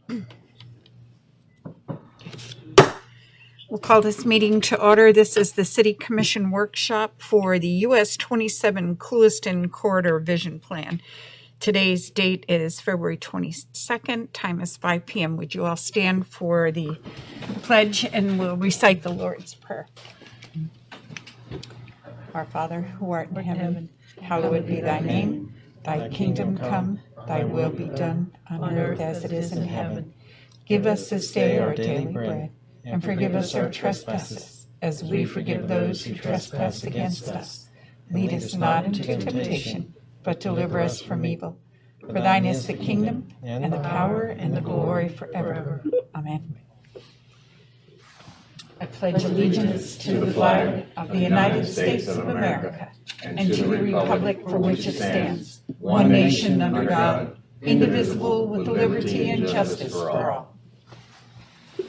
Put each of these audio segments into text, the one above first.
We'll call this meeting to order. This is the City Commission workshop for the US 27 Clewiston Corridor Vision Plan. Today's date is February 22nd. Time is 5 p.m. Would you all stand for the pledge and we'll recite the Lord's Prayer. Our Father, who art in heaven, hallowed be thy name. Thy kingdom come, thy will be done on earth as it is in heaven. Give us this day our daily bread, and forgive us our trespasses, as we forgive those who trespass against us. Lead us not into temptation, but deliver us from evil. For thine is the kingdom, and the power, and the glory forever. Amen. I pledge allegiance to the flag of the United States of America, and to the republic for which it stands, one nation under God, indivisible, with liberty and justice for all.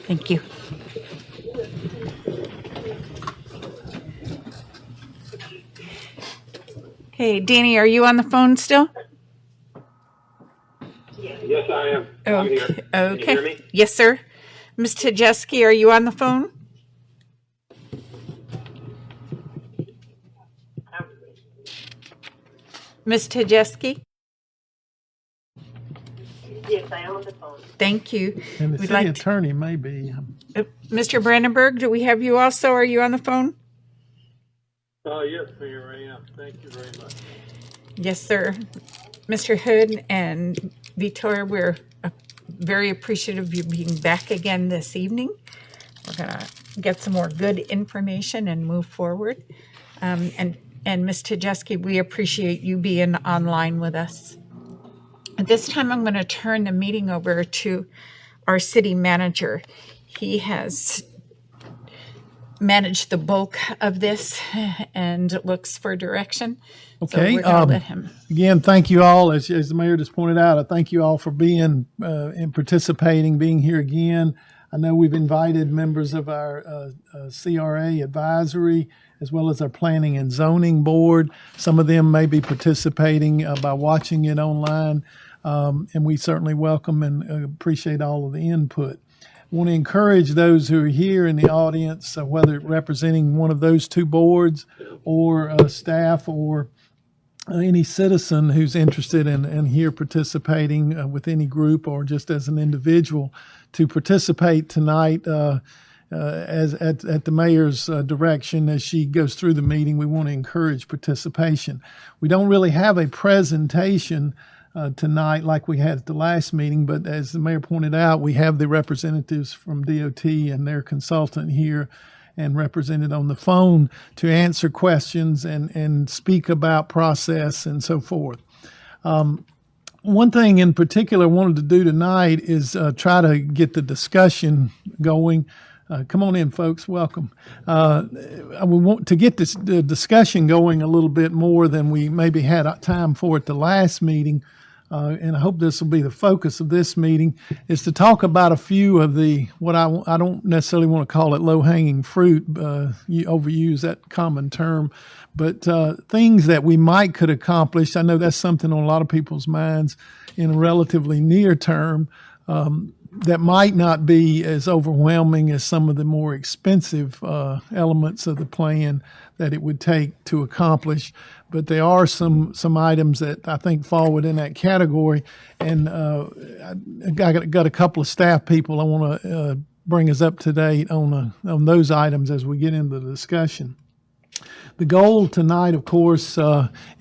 Thank you. Okay, Danny, are you on the phone still? Yes, I am. Okay. I'm here. Can you hear me? Yes, sir. Ms. Tajeski, are you on the phone? Ms. Tajeski? Yes, I am on the phone. Thank you. And the We'd city like attorney may be. Mr. Brandenburg, do we have you also? Are you on the phone? Yes, Mayor, I am. Thank you very much. Yes, sir. Mr. Hood and Victoria, we're very appreciative of you being back again this evening. We're going to get some more good information and move forward. And Ms. Tajeski, we appreciate you being online with us. At this time, I'm going to turn the meeting over to our city manager. He has managed the bulk of this and looks for direction. Okay. So we're going to let him. Again, thank you all. As the mayor just pointed out, I thank you all for being and participating, being here again. I know we've invited members of our CRA advisory as well as our planning and zoning board. Some of them may be participating by watching it online, and we certainly welcome and appreciate all of the input. I want to encourage those who are here in the audience, whether representing one of those two boards or staff or any citizen who's interested in here participating with any group or just as an individual, to participate tonight as at the mayor's direction as she goes through the meeting. We want to encourage participation. We don't really have a presentation tonight like we had at the last meeting, but as the mayor pointed out, we have the representatives from DOT and their consultant here and represented on the phone to answer questions and speak about process and so forth. One thing in particular I wanted to do tonight is try to get the discussion going. Come on in, folks. Welcome. We want to get the discussion going a little bit more than we maybe had time for at the last meeting. And I hope this will be the focus of this meeting, is to talk about a few of the, what I don't necessarily want to call it low-hanging fruit, you overuse that common term, but things that we might could accomplish. I know that's something on a lot of people's minds in a relatively near term, that might not be as overwhelming as some of the more expensive elements of the plan that it would take to accomplish. But there are some items that I think fall within that category. And I got a couple of staff people I want to bring us up to date on those items as we get into the discussion. The goal tonight, of course,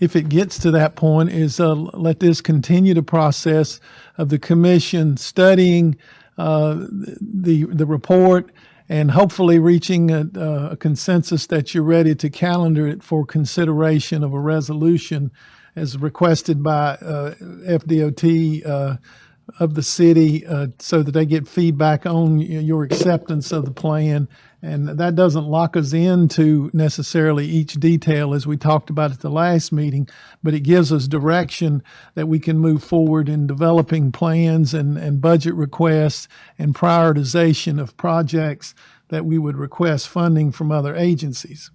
if it gets to that point, is let this continue the process of the commission studying the report and hopefully reaching a consensus that you're ready to calendar it for consideration of a resolution as requested by FDOT of the city so that they get feedback on your acceptance of the plan. And that doesn't lock us into necessarily each detail as we talked about at the last meeting, but it gives us direction that we can move forward in developing plans and budget requests and prioritization of projects that we would request funding from other agencies.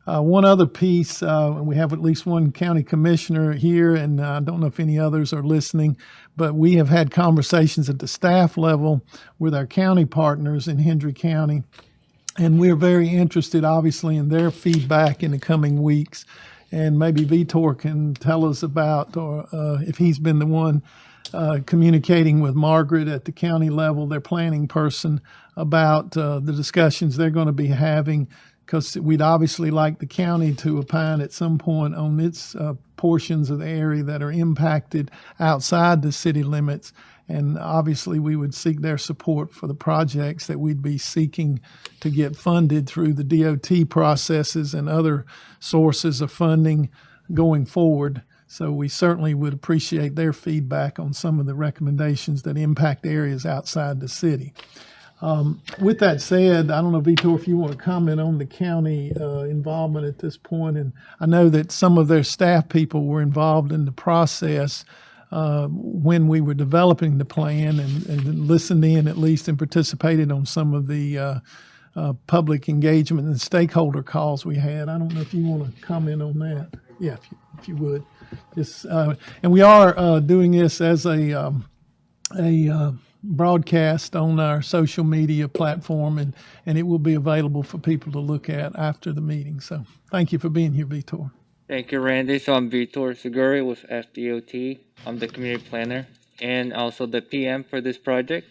One other piece, we have at least one county commissioner here, and I don't know if any others are listening, but we have had conversations at the staff level with our county partners in Hendry County, and we're very interested, obviously, in their feedback in the coming weeks. And maybe Vitor can tell us about, or if he's been the one communicating with Margaret at the county level, their planning person, about the discussions they're going to be having, because we'd obviously like the county to opine at some point on its portions of the area that are impacted outside the city limits. And obviously, we would seek their support for the projects that we'd be seeking to get funded through the DOT processes and other sources of funding going forward. So we certainly would appreciate their feedback on some of the recommendations that impact areas outside the city. With that said, I don't know, Vitor, if you want to comment on the county involvement at this point. And I know that some of their staff people were involved in the process when we were developing the plan, and listened in at least and participated on some of the public engagement and stakeholder calls we had. I don't know if you want to comment on that. Yeah, if you would. Just, and we are doing this as a broadcast on our social media platform, and it will be available for people to look at after the meeting. So thank you for being here, Vitor. Thank you, Randy. So I'm Vitor Seguri with FDOT. I'm the community planner and also the PM for this project.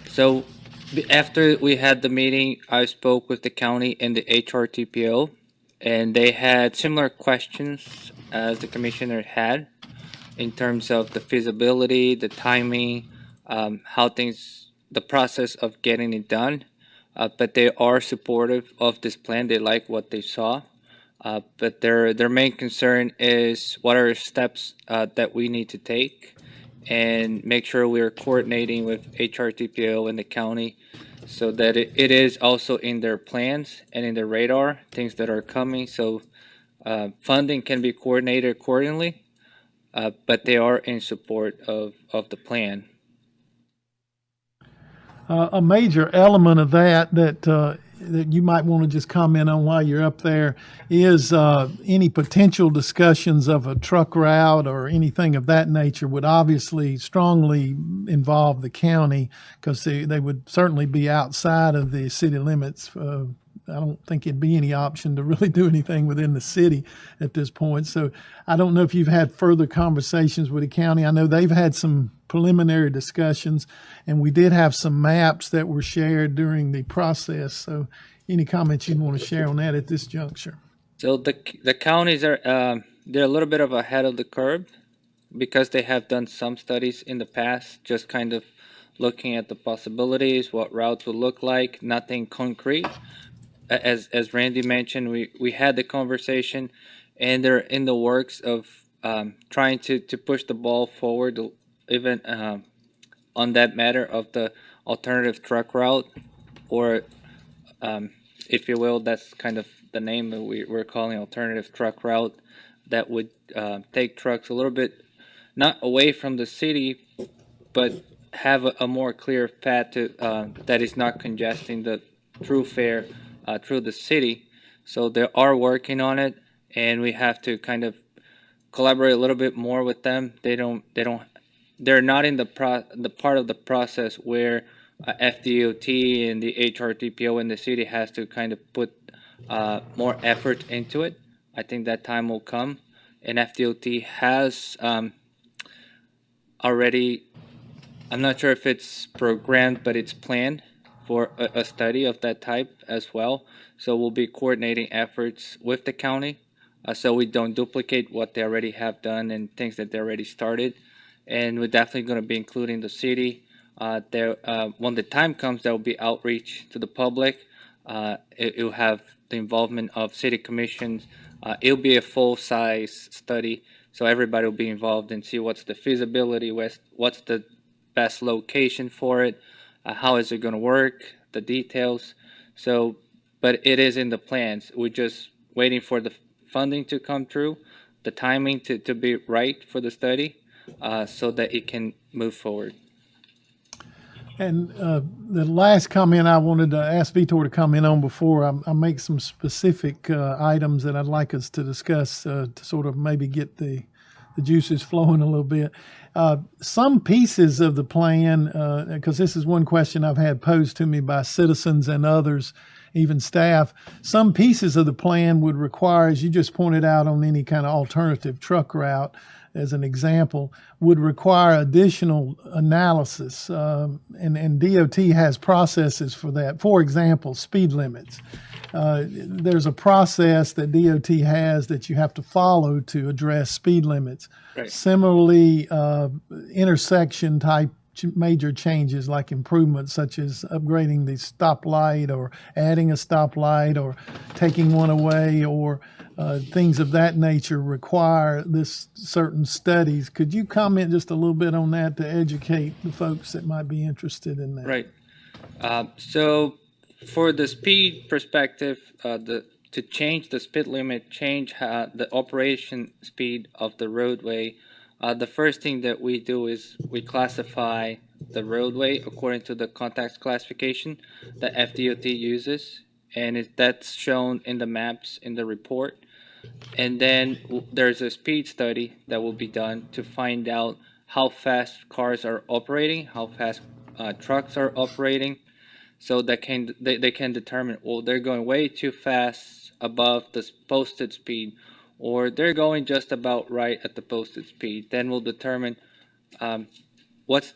So after we had the meeting, I spoke with the county and the HRTPO, and they had similar questions as the commissioner had in terms of the feasibility, the timing, the process of getting it done. But they are supportive of this plan. They like what they saw. But their main concern is what are steps that we need to take and make sure we're coordinating with HRTPO and the county so that it is also in their plans and in their radar, things that are coming. So funding can be coordinated accordingly, but they are in support of the plan. A major element of that you might want to just comment on while you're up there is any potential discussions of a truck route or anything of that nature would obviously strongly involve the county, because they would certainly be outside of the city limits. I don't think it'd be any option to really do anything within the city at this point. So I don't know if you've had further conversations with the county. I know they've had some preliminary discussions, and we did have some maps that were shared during the process. So any comments you want to share on that at this juncture? So the counties are they're a little bit of ahead of the curve because they have done some studies in the past, just kind of looking at the possibilities, what routes would look like, nothing concrete. As Randy mentioned, we had the conversation, and they're in the works of trying to push the ball forward, even on that matter of the alternative truck route, or if you will, that's kind of the name that we're calling alternative truck route, that would take trucks a little bit not away from the city, but have a more clear path to that is not congesting the thoroughfare through the city. So they are working on it, and we have to kind of collaborate a little bit more with them. They're not in the part of the process where FDOT and the HRTPO and the city has to kind of put more effort into it. I think that time will come, and FDOT has already, I'm not sure if it's programmed, but it's planned for a study of that type as well. So we'll be coordinating efforts with the county so we don't duplicate what they already have done and things that they already started. And we're definitely going to be including the city. When the time comes, there will be outreach to the public. It will have the involvement of city commissions. It'll be a full-size study, so everybody will be involved and see what's the feasibility, what's the best location for it, how is it going to work, the details. So, but it is in the plans. We're just waiting for the funding to come through, the timing to be right for the study, so that it can move forward. And the last comment I wanted to ask Vitor to comment on before I make some specific items that I'd like us to discuss to sort of maybe get the juices flowing a little bit. Some pieces of the plan, because this is one question I've had posed to me by citizens and others, even staff, some pieces of the plan would require, as you just pointed out on any kind of alternative truck route, as an example, would require additional analysis. And DOT has processes for that. For example, speed limits. There's a process that DOT has that you have to follow to address speed limits. Right. Similarly, intersection type major changes like improvements such as upgrading the stoplight or adding a stoplight or taking one away or things of that nature require this certain studies. Could you comment just a little bit on that to educate the folks that might be interested in that? Right. So for the speed perspective, to change the speed limit, change the operation speed of the roadway, the first thing that we do is we classify the roadway according to the context classification that FDOT uses, and that's shown in the maps in the report. And then there's a speed study that will be done to find out how fast cars are operating, how fast trucks are operating, so that they can determine, well, they're going way too fast above the posted speed, or they're going just about right at the posted speed. Then we'll determine what's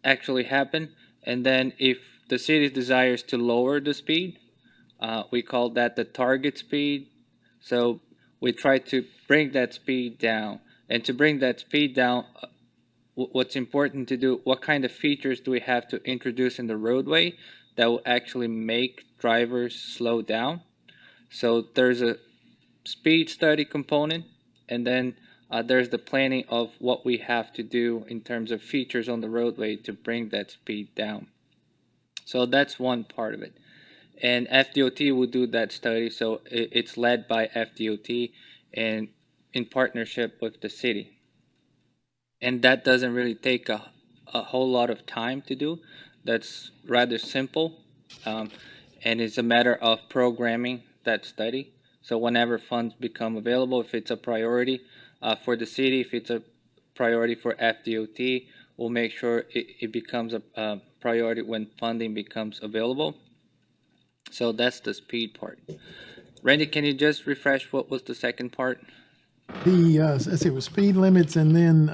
actually happened, and then if the city desires to lower the speed, we call that the target speed. So we try to bring that speed down, and to bring that speed down, what's important to do, what kind of features do we have to introduce in the roadway that will actually make drivers slow down. So there's a speed study component, and then there's the planning of what we have to do in terms of features on the roadway to bring that speed down. So that's one part of it. And FDOT will do that study, so it's led by FDOT and in partnership with the city. And that doesn't really take a whole lot of time to do. That's rather simple, and it's a matter of programming that study. So whenever funds become available, if it's a priority for the city, if it's a priority for FDOT, we'll make sure it becomes a priority when funding becomes available. So that's the speed part. Randy, can you just refresh what was the second part? Let's see, it was speed limits, and then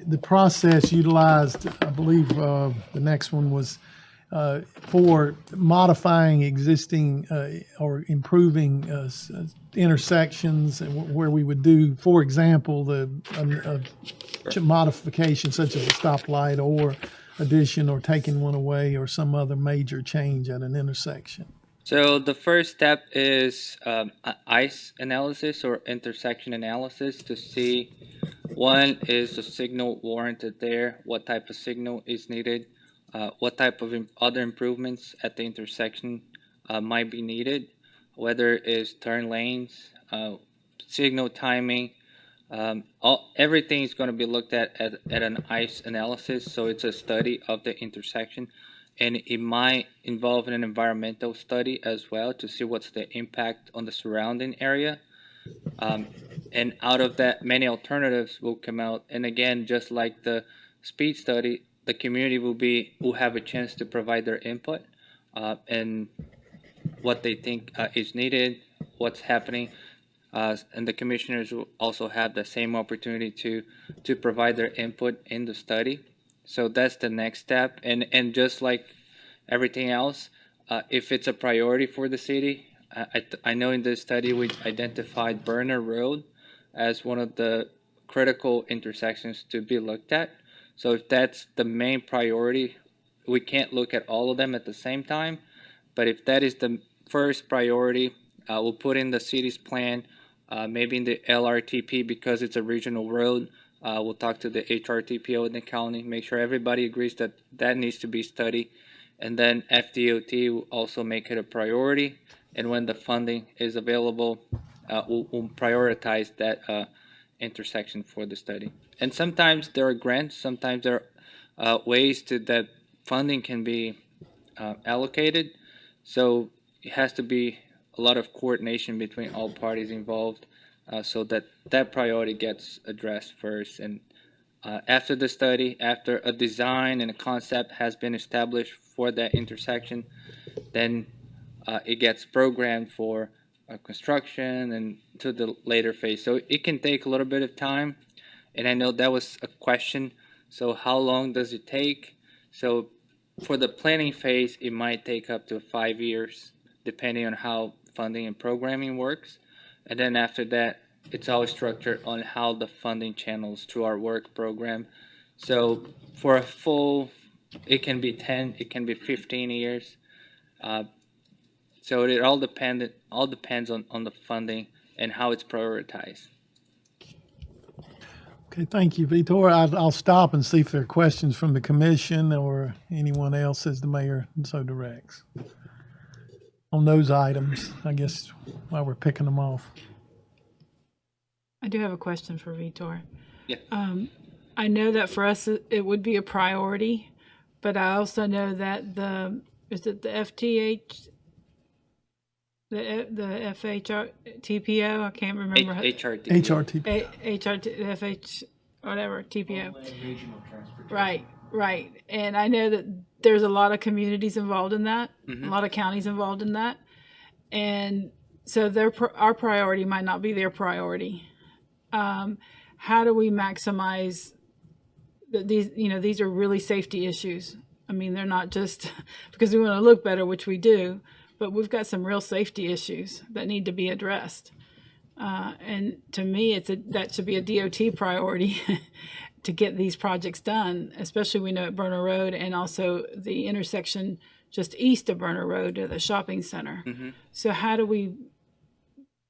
the process utilized, I believe the next one was for modifying existing or improving intersections where we would do, for example, the modification such as a stoplight or addition or taking one away or some other major change at an intersection. So the first step is ICE analysis or intersection analysis to see, one, is the signal warranted there, what type of signal is needed, what type of other improvements at the intersection might be needed, whether it's turn lanes, signal timing, everything is going to be looked at an ICE analysis. So it's a study of the intersection, and it might involve an environmental study as well to see what's the impact on the surrounding area. And out of that, many alternatives will come out. And again, just like the speed study, the community will have a chance to provide their input and what they think is needed, what's happening. And the commissioners will also have the same opportunity to provide their input in the study. So that's the next step. And just like everything else, if it's a priority for the city, I know in this study we identified Burner Road as one of the critical intersections to be looked at. So if that's the main priority, we can't look at all of them at the same time. But if that is the first priority, we'll put in the city's plan, maybe in the LRTP because it's a regional road. We'll talk to the HRTPO in the county, make sure everybody agrees that that needs to be studied. And then FDOT will also make it a priority. And when the funding is available, we'll prioritize that intersection for the study. And sometimes there are grants, sometimes there are ways that funding can be allocated. So it has to be a lot of coordination between all parties involved, so that that priority gets addressed first. And after the study, after a design and a concept has been established for that intersection, then it gets programmed for construction and to the later phase. So it can take a little bit of time. And I know that was a question. So how long does it take? So for the planning phase, it might take up to 5 years, depending on how funding and programming works. And then after that, it's always structured on how the funding channels through our work program. So for a full, it can be 10, it can be 15 years. So it all depends on the funding and how it's prioritized. Okay, thank you, Vitor. I'll stop and see if there are questions from the commission or anyone else as the mayor so directs on those items, I guess, while we're picking them off. I do have a question for Vitor. Yeah. I know that for us it would be a priority, but I also know that the FTH, the FHR TPO, I can't remember HRT. HRT. FH whatever TPO. Right. And I know that there's a lot of communities involved in that, a lot of counties involved in that, and so our priority might not be their priority. How do we maximize these are really safety issues. I mean, they're not just because we want to look better, which we do, but we've got some real safety issues that need to be addressed. And to me, that should be a DOT priority to get these projects done, especially we know at Burner Road and also the intersection just east of Burner Road to the shopping center. So how do we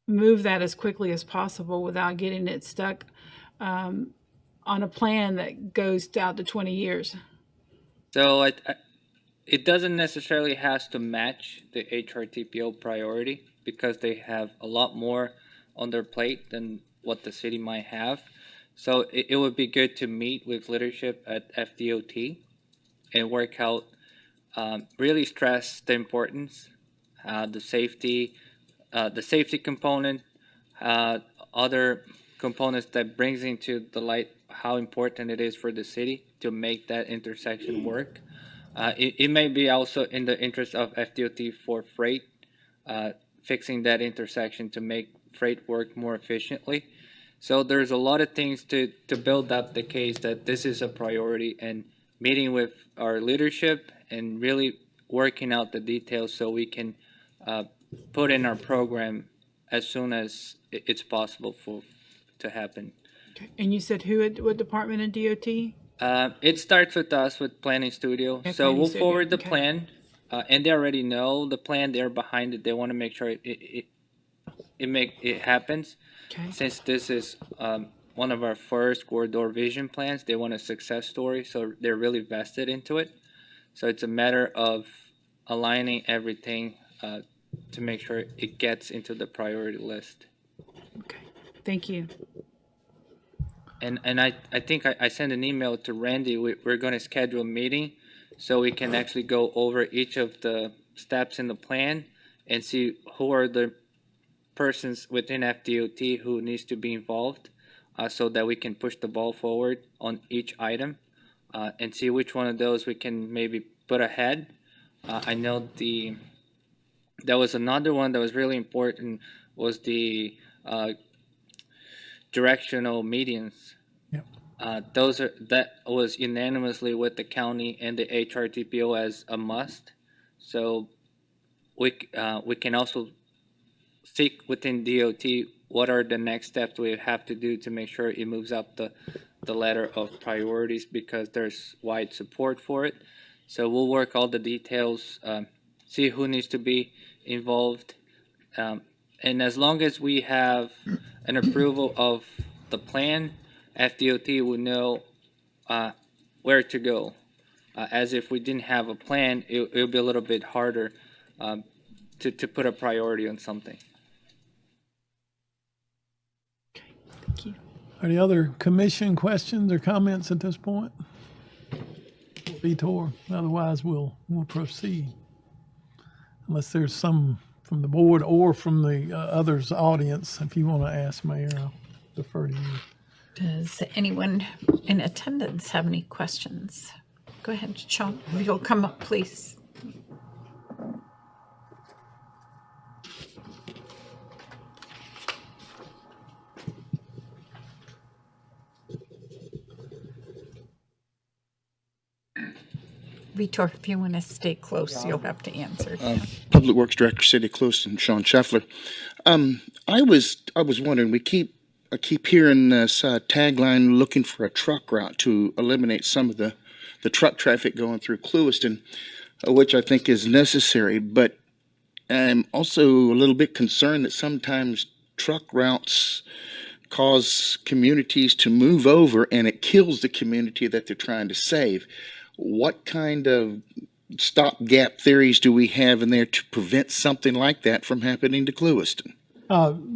move that as quickly as possible without getting it stuck on a plan that goes out to 20 years? So it doesn't necessarily has to match the HRTPO priority because they have a lot more on their plate than what the city might have. So it would be good to meet with leadership at FDOT and work out, really stress the importance, the safety component, other components that brings into the light how important it is for the city to make that intersection work. It may be also in the interest of FDOT for freight, fixing that intersection to make freight work more efficiently. So there's a lot of things to build up the case that this is a priority, and meeting with our leadership and really working out the details so we can put in our program as soon as it's possible to happen. Okay. And you said what department in DOT? It starts with us with Planning Studio. Okay, So Planning we'll Studio, forward the okay. plan, and they already know the plan. They're behind it. They want to make sure it happens. Okay. Since this is one of our first corridor vision plans, they want a success story, so they're really vested into it. So it's a matter of aligning everything to make sure it gets into the priority list. Okay. Thank you. And I think I sent an email to Randy. We're going to schedule a meeting so we can actually go over each of the steps in the plan and see who are the persons within FDOT who needs to be involved, so that we can push the ball forward on each item and see which one of those we can maybe put ahead. I know there was another one that was really important was the directional medians. Yep. That was unanimously with the county and the HRTPO as a must. So we can also seek within DOT what are the next steps we have to do to make sure it moves up the ladder of priorities, because there's wide support for it. So we'll work all the details, see who needs to be involved, and as long as we have an approval of the plan, FDOT will know where to go. As if we didn't have a plan, it will be a little bit harder to put a priority on something. Thank you. Are there other commission questions or comments at this point? Vitor? Otherwise, we'll proceed. Unless there's some from the board or from the others audience. If you want to ask, Mayor, I'll defer to you. Does anyone in attendance have any questions? Go ahead, Sean. If you'll come up, please. Vitor, if you want to stay close, you'll have to answer. Public Works Director, City of Clewiston, Sean Scheffler. I was wondering. I keep hearing this tagline, "Looking for a truck route to eliminate some of the truck traffic going through Clewiston," which I think is necessary. But I'm also a little bit concerned that sometimes truck routes cause communities to move over, and it kills the community that they're trying to save. What kind of stopgap theories do we have in there to prevent something like that from happening to Clewiston?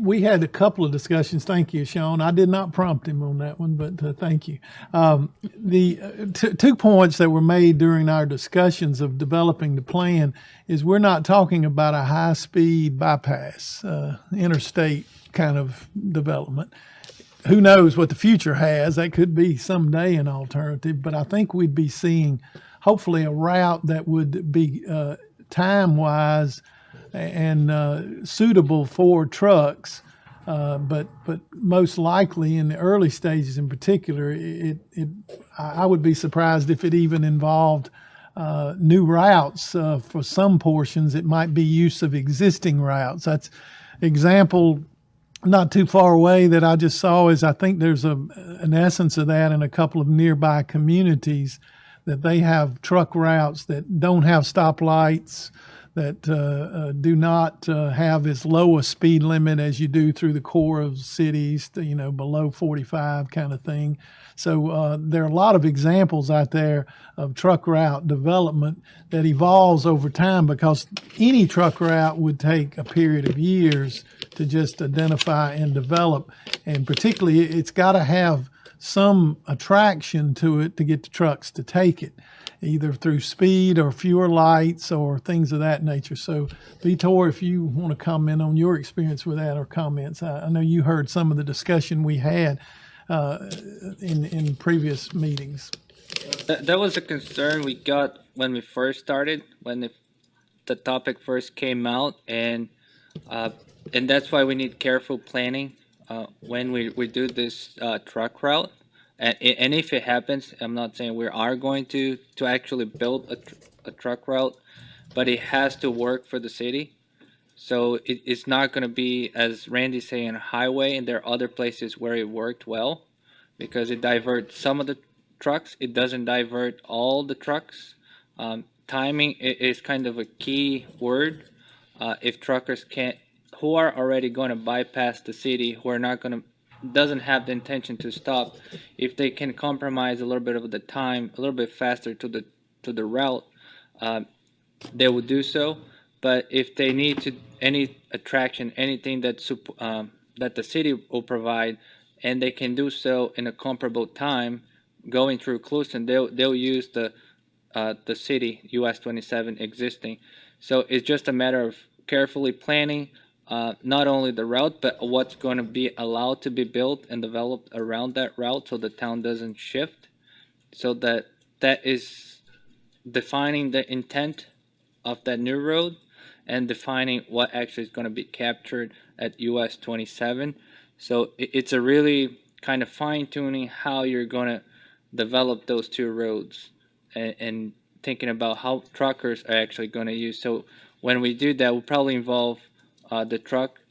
We had a couple of discussions. Thank you, Sean. I did not prompt him on that one, but thank you. The 2 points that were made during our discussions of developing the plan is we're not talking about a high-speed bypass, interstate kind of development. Who knows what the future has? That could be someday an alternative, but I think we'd be seeing hopefully a route that would be time-wise and suitable for trucks, but most likely in the early stages in particular, I would be surprised if it even involved new routes. For some portions, it might be use of existing routes. That's example not too far away that I just saw is I think there's an essence of that in a couple of nearby communities that they have truck routes that don't have stoplights, that do not have as low a speed limit as you do through the core of cities, below 45 kind of thing. So there are a lot of examples out there of truck route development that evolves over time, because any truck route would take a period of years to just identify and develop. And particularly, it's got to have some attraction to it to get the trucks to take it, either through speed or fewer lights or things of that nature. So, Vitor, if you want to comment on your experience with that or comments, I know you heard some of the discussion we had in previous meetings. That was a concern we got when we first started, when the topic first came out, and that's why we need careful planning when we do this truck route. And if it happens, I'm not saying we are going to actually build a truck route, but it has to work for the city. So it's not going to be, as Randy's saying, a highway, and there are other places where it worked well, because it diverts some of the trucks. It doesn't divert all the trucks. Timing is kind of a key word. If truckers who are already going to bypass the city, who are not going to, doesn't have the intention to stop, if they can compromise a little bit of the time, a little bit faster to the route, they will do so. But if they need to any attraction, anything that the city will provide, and they can do so in a comparable time, going through Clewiston, they'll use the city US 27 existing. So it's just a matter of carefully planning. Not only the route, but what's going to be allowed to be built and developed around that route, so the town doesn't shift. So that is defining the intent of that new road and defining what actually is going to be captured at US 27. So it's a really kind of fine-tuning how you're going to develop those two roads, and thinking about how truckers are actually going to use. So when we do that, we'll probably involve the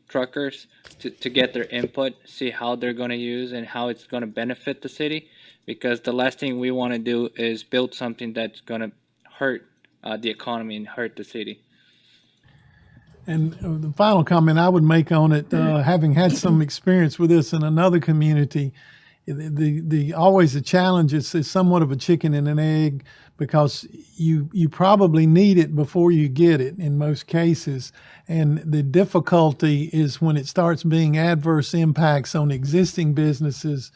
truckers to get their input, see how they're going to use and how it's going to benefit the city, because the last thing we want to do is build something that's going to hurt the economy and hurt the city. And the final comment I would make on it, having had some experience with this in another community, the always the challenge is somewhat of a chicken and an egg, because you probably need it before you get it in most cases. And the difficulty is when it starts being adverse impacts on existing businesses,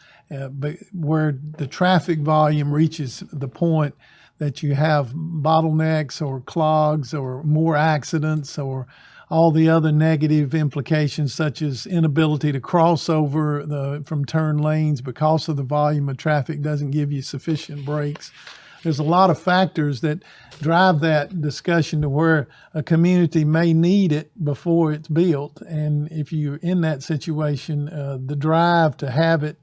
where the traffic volume reaches the point that you have bottlenecks or clogs or more accidents or all the other negative implications, such as inability to cross over from turn lanes because of the volume of traffic doesn't give you sufficient brakes. There's a lot of factors that drive that discussion to where a community may need it before it's built. And if you're in that situation, the drive to have it,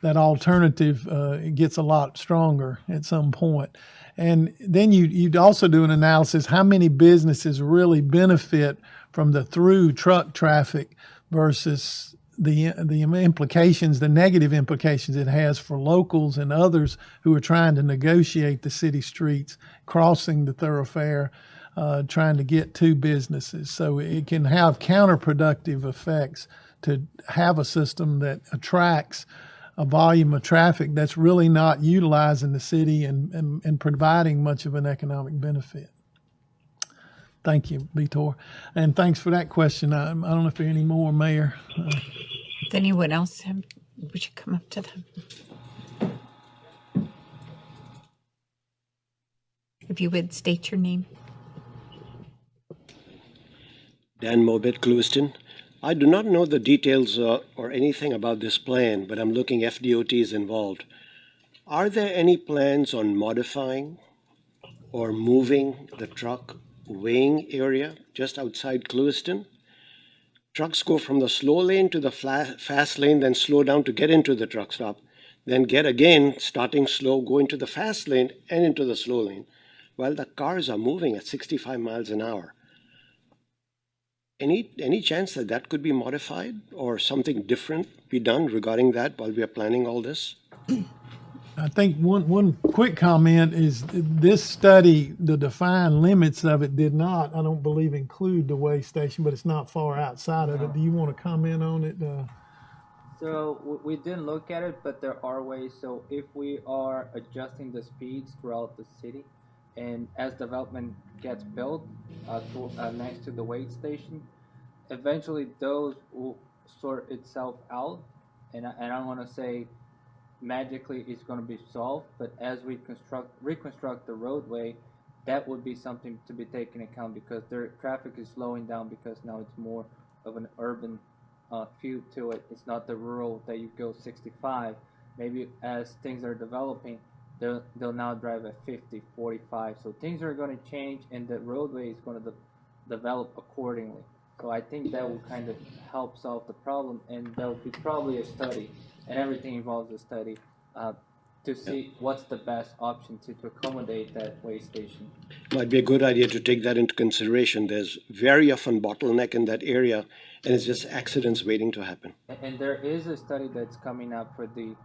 that alternative, it gets a lot stronger at some point. And then you'd also do an analysis, how many businesses really benefit from the through truck traffic versus the implications, the negative implications it has for locals and others who are trying to negotiate the city streets, crossing the thoroughfare, trying to get to businesses. So it can have counterproductive effects to have a system that attracts a volume of traffic that's really not utilizing the city and providing much of an economic benefit. Thank you, Vitor. And thanks for that question. I don't know if there are any more, Mayor. Does anyone else have, we should come up to them. If you would state your name. Dan Mobet, Clewiston. I do not know the details or anything about this plan, but I'm looking FDOT is involved. Are there any plans on modifying or moving the truck weighing area just outside Clewiston? Trucks go from the slow lane to the fast lane, then slow down to get into the truck stop, then get again, starting slow, go into the fast lane and into the slow lane, while the cars are moving at 65 miles an hour. Any chance that that could be modified or something different be done regarding that while we are planning all this? I think one quick comment is this study, the defined limits of it did not, I don't believe, include the weigh station, but it's not far outside of it. Do you want to comment on it? So we didn't look at it, but there are ways. So if we are adjusting the speeds throughout the city, and as development gets built next to the weight station, eventually those will sort itself out. And I don't want to say magically it's going to be solved, but as we reconstruct the roadway, that would be something to be taken into account, because their traffic is slowing down because now it's more of an urban feel to it. It's not the rural that you go 65. Maybe as things are developing, they'll now drive at 50, 45. So things are going to change, and the roadway is going to develop accordingly. So I think that will kind of help solve the problem, and there will be probably a study, and everything involves a study to see what's the best option to accommodate that weigh station. Might be a good idea to take that into consideration. There's very often bottleneck in that area, and it's just accidents waiting to happen. And there is a study that's coming up for the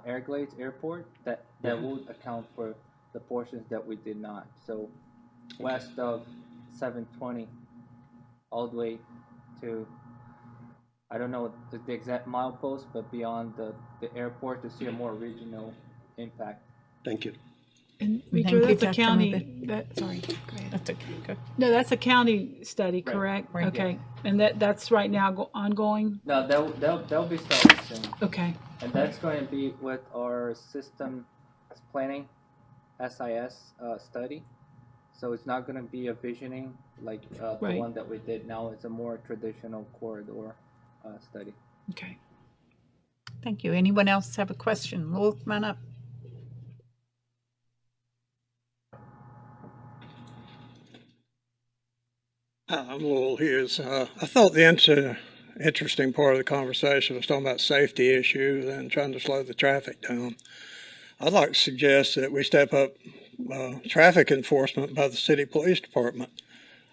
Everglades Airport that would account for the portions that we did not. So west of 720 all the way to, I don't know the exact milepost, but beyond the airport to see a more regional impact. Thank you. And Thank Victor, you, that's a Dr. county. Mobet. Sorry, go ahead. That's okay. Go. No, that's a county study, correct? Right. Okay, and that's right now ongoing. No, they'll be starting soon, Okay, and that's going to be with our system planning, SIS study. So it's not going to be a visioning like the Right. one that we did now. It's a more traditional corridor study. okay. Thank you. Anyone else have a question? Lowell, come on up. I'm Lowell Hughes. I thought the interesting part of the conversation was talking about safety issues and trying to slow the traffic down. I'd like to suggest that we step up traffic enforcement by the city police department.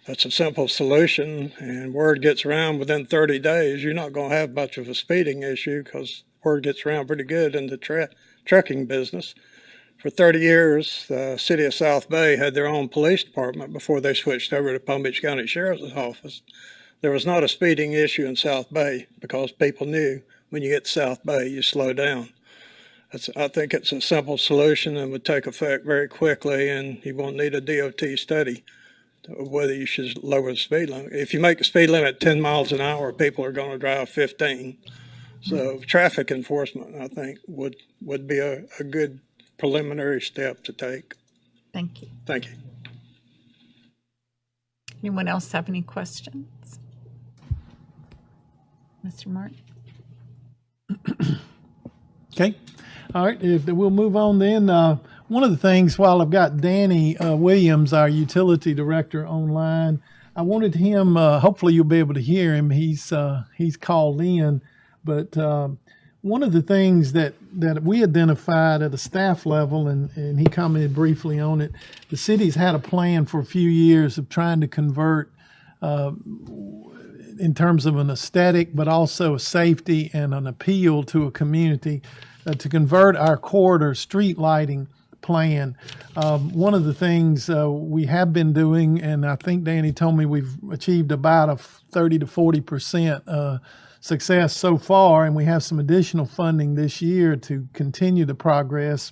That's a simple solution, and word gets around within 30 days. You're not going to have much of a speeding issue because word gets around pretty good in the trucking business. For 30 years, the city of South Bay had their own police department before they switched over to Palm Beach County Sheriff's Office. There was not a speeding issue in South Bay because people knew when you get to South Bay, you slow down. I think it's a simple solution and would take effect very quickly, and you won't need a DOT study of whether you should lower the speed limit. If you make the speed limit 10 miles an hour, people are going to drive 15. So traffic enforcement, I think, would be a good preliminary step to take. Thank you. Thank you. Anyone else have any questions? Mr. Martin? Okay. All right. We'll move on then. One of the things, while I've got Danny Williams, our utility director, online, I wanted him. Hopefully, you'll be able to hear him. He's called in, but one of the things that we identified at a staff level, and he commented briefly on it. The city's had a plan for a few years of trying to convert. In terms of an aesthetic, but also a safety and an appeal to a community, to convert our corridor street lighting plan. One of the things we have been doing, and I think Danny told me we've achieved about a 30 to 40% success so far, and we have some additional funding this year to continue the progress,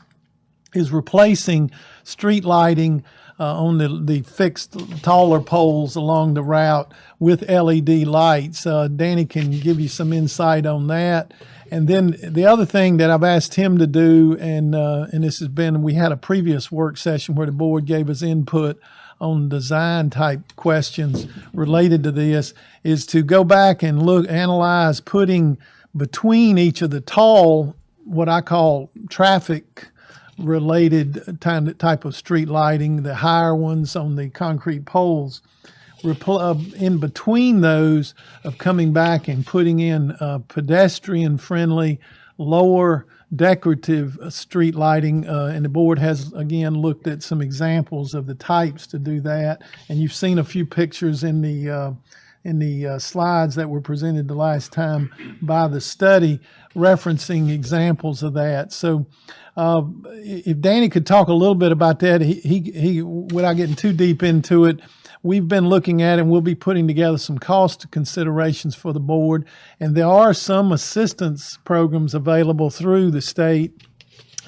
is replacing street lighting on the fixed taller poles along the route with LED lights. Danny can give you some insight on that. And then the other thing that I've asked him to do, and this has been, we had a previous work session where the board gave us input on design type questions related to this, is to go back and analyze putting between each of the tall, what I call traffic related type of street lighting, the higher ones on the concrete poles, in between those of coming back and putting in pedestrian friendly, lower decorative street lighting, and the board has again looked at some examples of the types to do that, and you've seen a few pictures in the slides that were presented the last time by the study referencing examples of that. So if Danny could talk a little bit about that, he without getting too deep into it, we've been looking at it and we'll be putting together some cost considerations for the board. And there are some assistance programs available through the state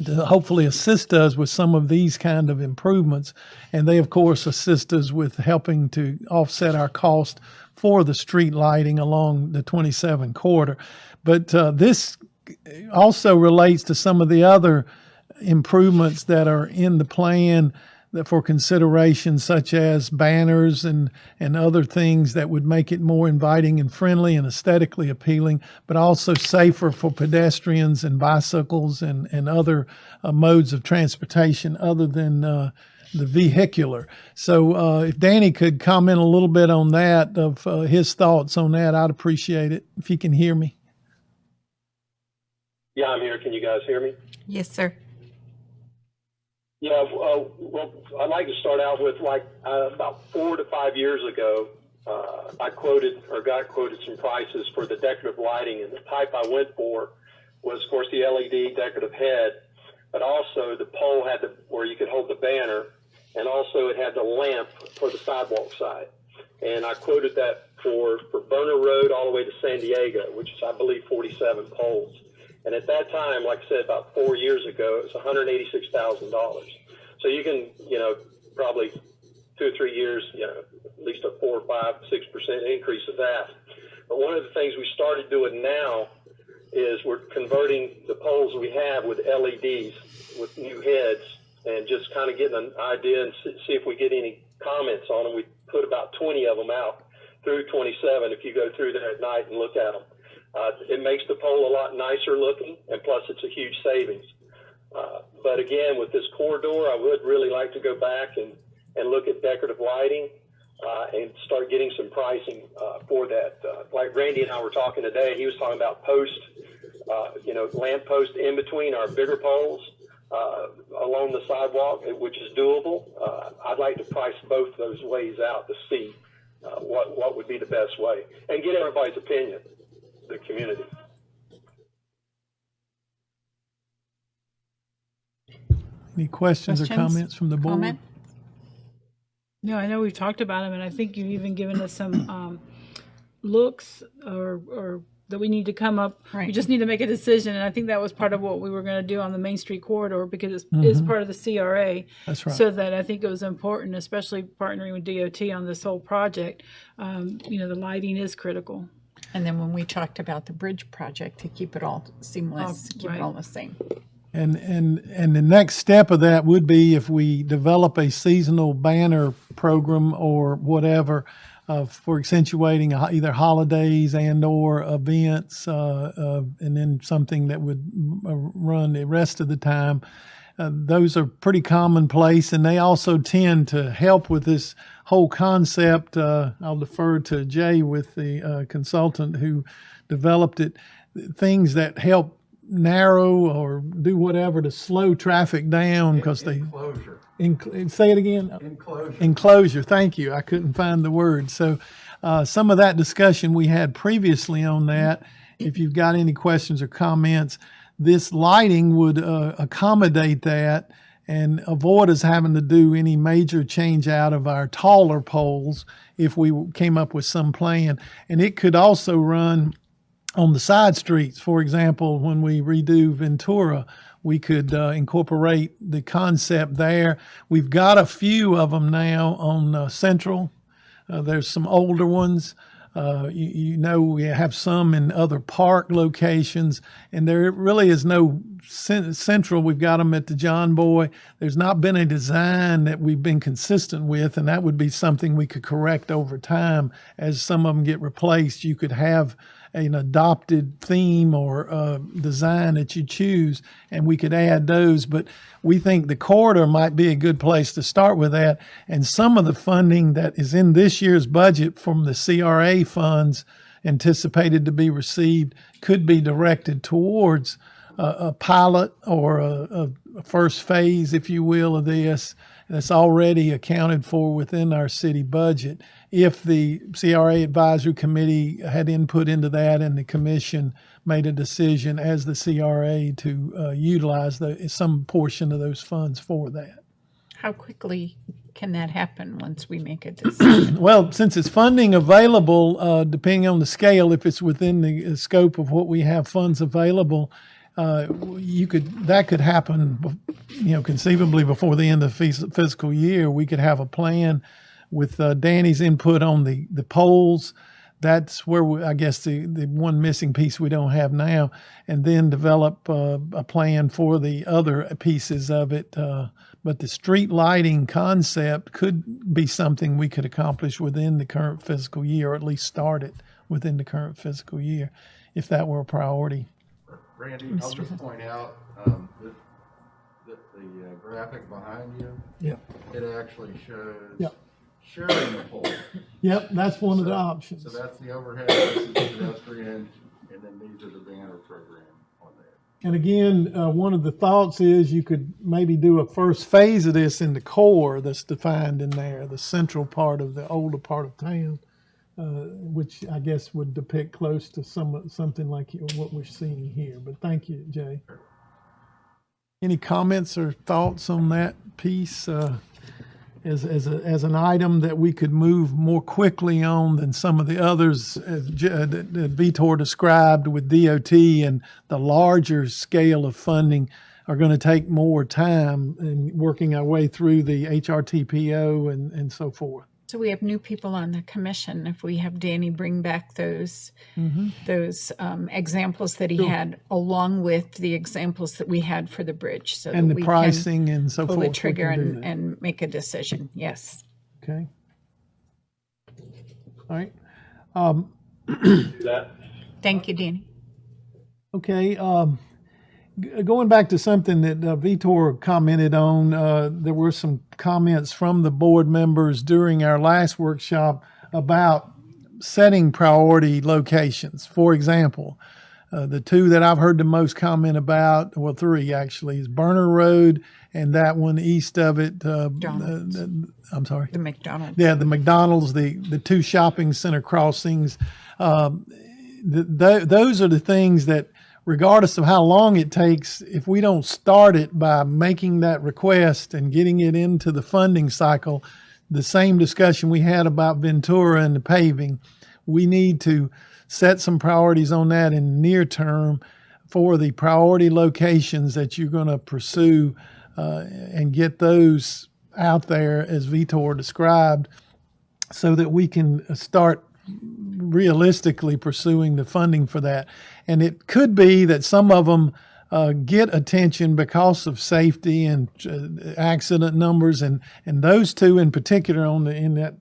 to hopefully assist us with some of these kind of improvements. And they, of course, assist us with helping to offset our cost for the street lighting along the 27 corridor. But this also relates to some of the other improvements that are in the plan that for consideration, such as banners and other things that would make it more inviting and friendly and aesthetically appealing, but also safer for pedestrians and bicycles and other modes of transportation other than the vehicular. So if Danny could comment a little bit on that, of his thoughts on that, I'd appreciate it, if you can hear me. Yeah, I'm here. Can you guys hear me? Yes, sir. Yeah, well, I'd like to start out with about 4 to 5 years ago, I got quoted some prices for the decorative lighting, and the type I went for was, of course, the LED decorative head, but also the pole had where you could hold the banner, and also it had the lamp for the sidewalk side. And I quoted that for Berner Road all the way to San Diego, which is, I believe, 47 poles. And at that time, like I said, about 4 years ago, it was $186,000. So you can, probably 2 or 3 years, at least a 4 or 5, 6% increase of that. But one of the things we started doing now is we're converting the poles we have with LEDs with new heads, and just kind of getting an idea and see if we get any comments on them. We put about 20 of them out through 27 if you go through there at night and look at them. It makes the pole a lot nicer looking, and plus it's a huge savings. But again, with this corridor, I would really like to go back and look at decorative lighting and start getting some pricing for that. Like Randy and I were talking today, he was talking about lamp post in between our bigger poles along the sidewalk, which is doable. I'd like to price both those ways out to see what would be the best way and get everybody's opinion, the community. Any questions or comments from the board? Comment? No, I know we've talked about them, and I think you've even given us some looks or that we need to come up. Right. We just need to make a decision, and I think that was part of what we were going to do on the Main Street corridor, because it's part of the CRA. That's right. So that I think it was important, especially partnering with DOT on this whole project. The lighting is critical. And then when we talked about the bridge project, to keep it all seamless, keep it all the same. And the next step of that would be if we develop a seasonal banner program or whatever for accentuating either holidays and or events, and then something that would run the rest of the time. Those are pretty commonplace, and they also tend to help with this whole concept. I'll defer to Jay with the consultant who developed it. Things that help narrow or do whatever to slow traffic down because they Enclosure. say it again. Enclosure. Thank you. I couldn't find the word. So some of that discussion we had previously on that. If you've got any questions or comments, this lighting would accommodate that and avoid us having to do any major change out of our taller poles if we came up with some plan. And it could also run on the side streets. For example, when we redo Ventura, we could incorporate the concept there. We've got a few of them now on Central. There's some older ones. You know, we have some in other park locations, and there really is no Central. We've got them at the John Boy. There's not been a design that we've been consistent with, and that would be something we could correct over time. As some of them get replaced, you could have an adopted theme or design that you choose, and we could add those. But we think the corridor might be a good place to start with that. And some of the funding that is in this year's budget from the CRA funds anticipated to be received could be directed towards a pilot or a first phase, if you will, of this that's already accounted for within our city budget. If the CRA Advisory Committee had input into that and the commission made a decision as the CRA to utilize some portion of those funds for that. How quickly can that happen once we make a decision? Well, since it's funding available, depending on the scale, if it's within the scope of what we have funds available, that could happen, conceivably before the end of the fiscal year. We could have a plan with Danny's input on the polls. That's where I guess the one missing piece we don't have now, and then develop a plan for the other pieces of it. But the street lighting concept could be something we could accomplish within the current fiscal year, or at least start it within the current fiscal year, if that were a priority. Randy, I'll just point out that the graphic behind you, it actually shows sharing the pole. Yep, that's one of the options. So that's the overhead, this is the pedestrian, and then these are the banner program on there. And again, one of the thoughts is you could maybe do a first phase of this in the core that's defined in there, the central part of the older part of town, which I guess would depict close to something like what we're seeing here. But thank you, Jay. Any comments or thoughts on that piece as an item that we could move more quickly on than some of the others that Vitor described with DOT, and the larger scale of funding are going to take more time in working our way through the HRTPO and so forth. So we have new people on the commission. If we have Danny bring back those examples that he had, along with the examples that we had for the bridge, so and that the we pricing can and so pull forth, the trigger we can do that. and make a decision. Yes. Okay. All right. Thank you, Danny. Okay. Going back to something that Vitor commented on, there were some comments from the board members during our last workshop about setting priority locations. For example, the two that I've heard the most comment about, well, three actually, is Burner Road and that one east of it. I'm sorry. The McDonald's. Yeah, the McDonald's, the two shopping center crossings. Those are the things that, regardless of how long it takes, if we don't start it by making that request and getting it into the funding cycle, the same discussion we had about Ventura and the paving, we need to set some priorities on that in the near term for the priority locations that you're going to pursue and get those out there as Vitor described, so that we can start realistically pursuing the funding for that. And it could be that some of them get attention because of safety and accident numbers, and those two in particular in that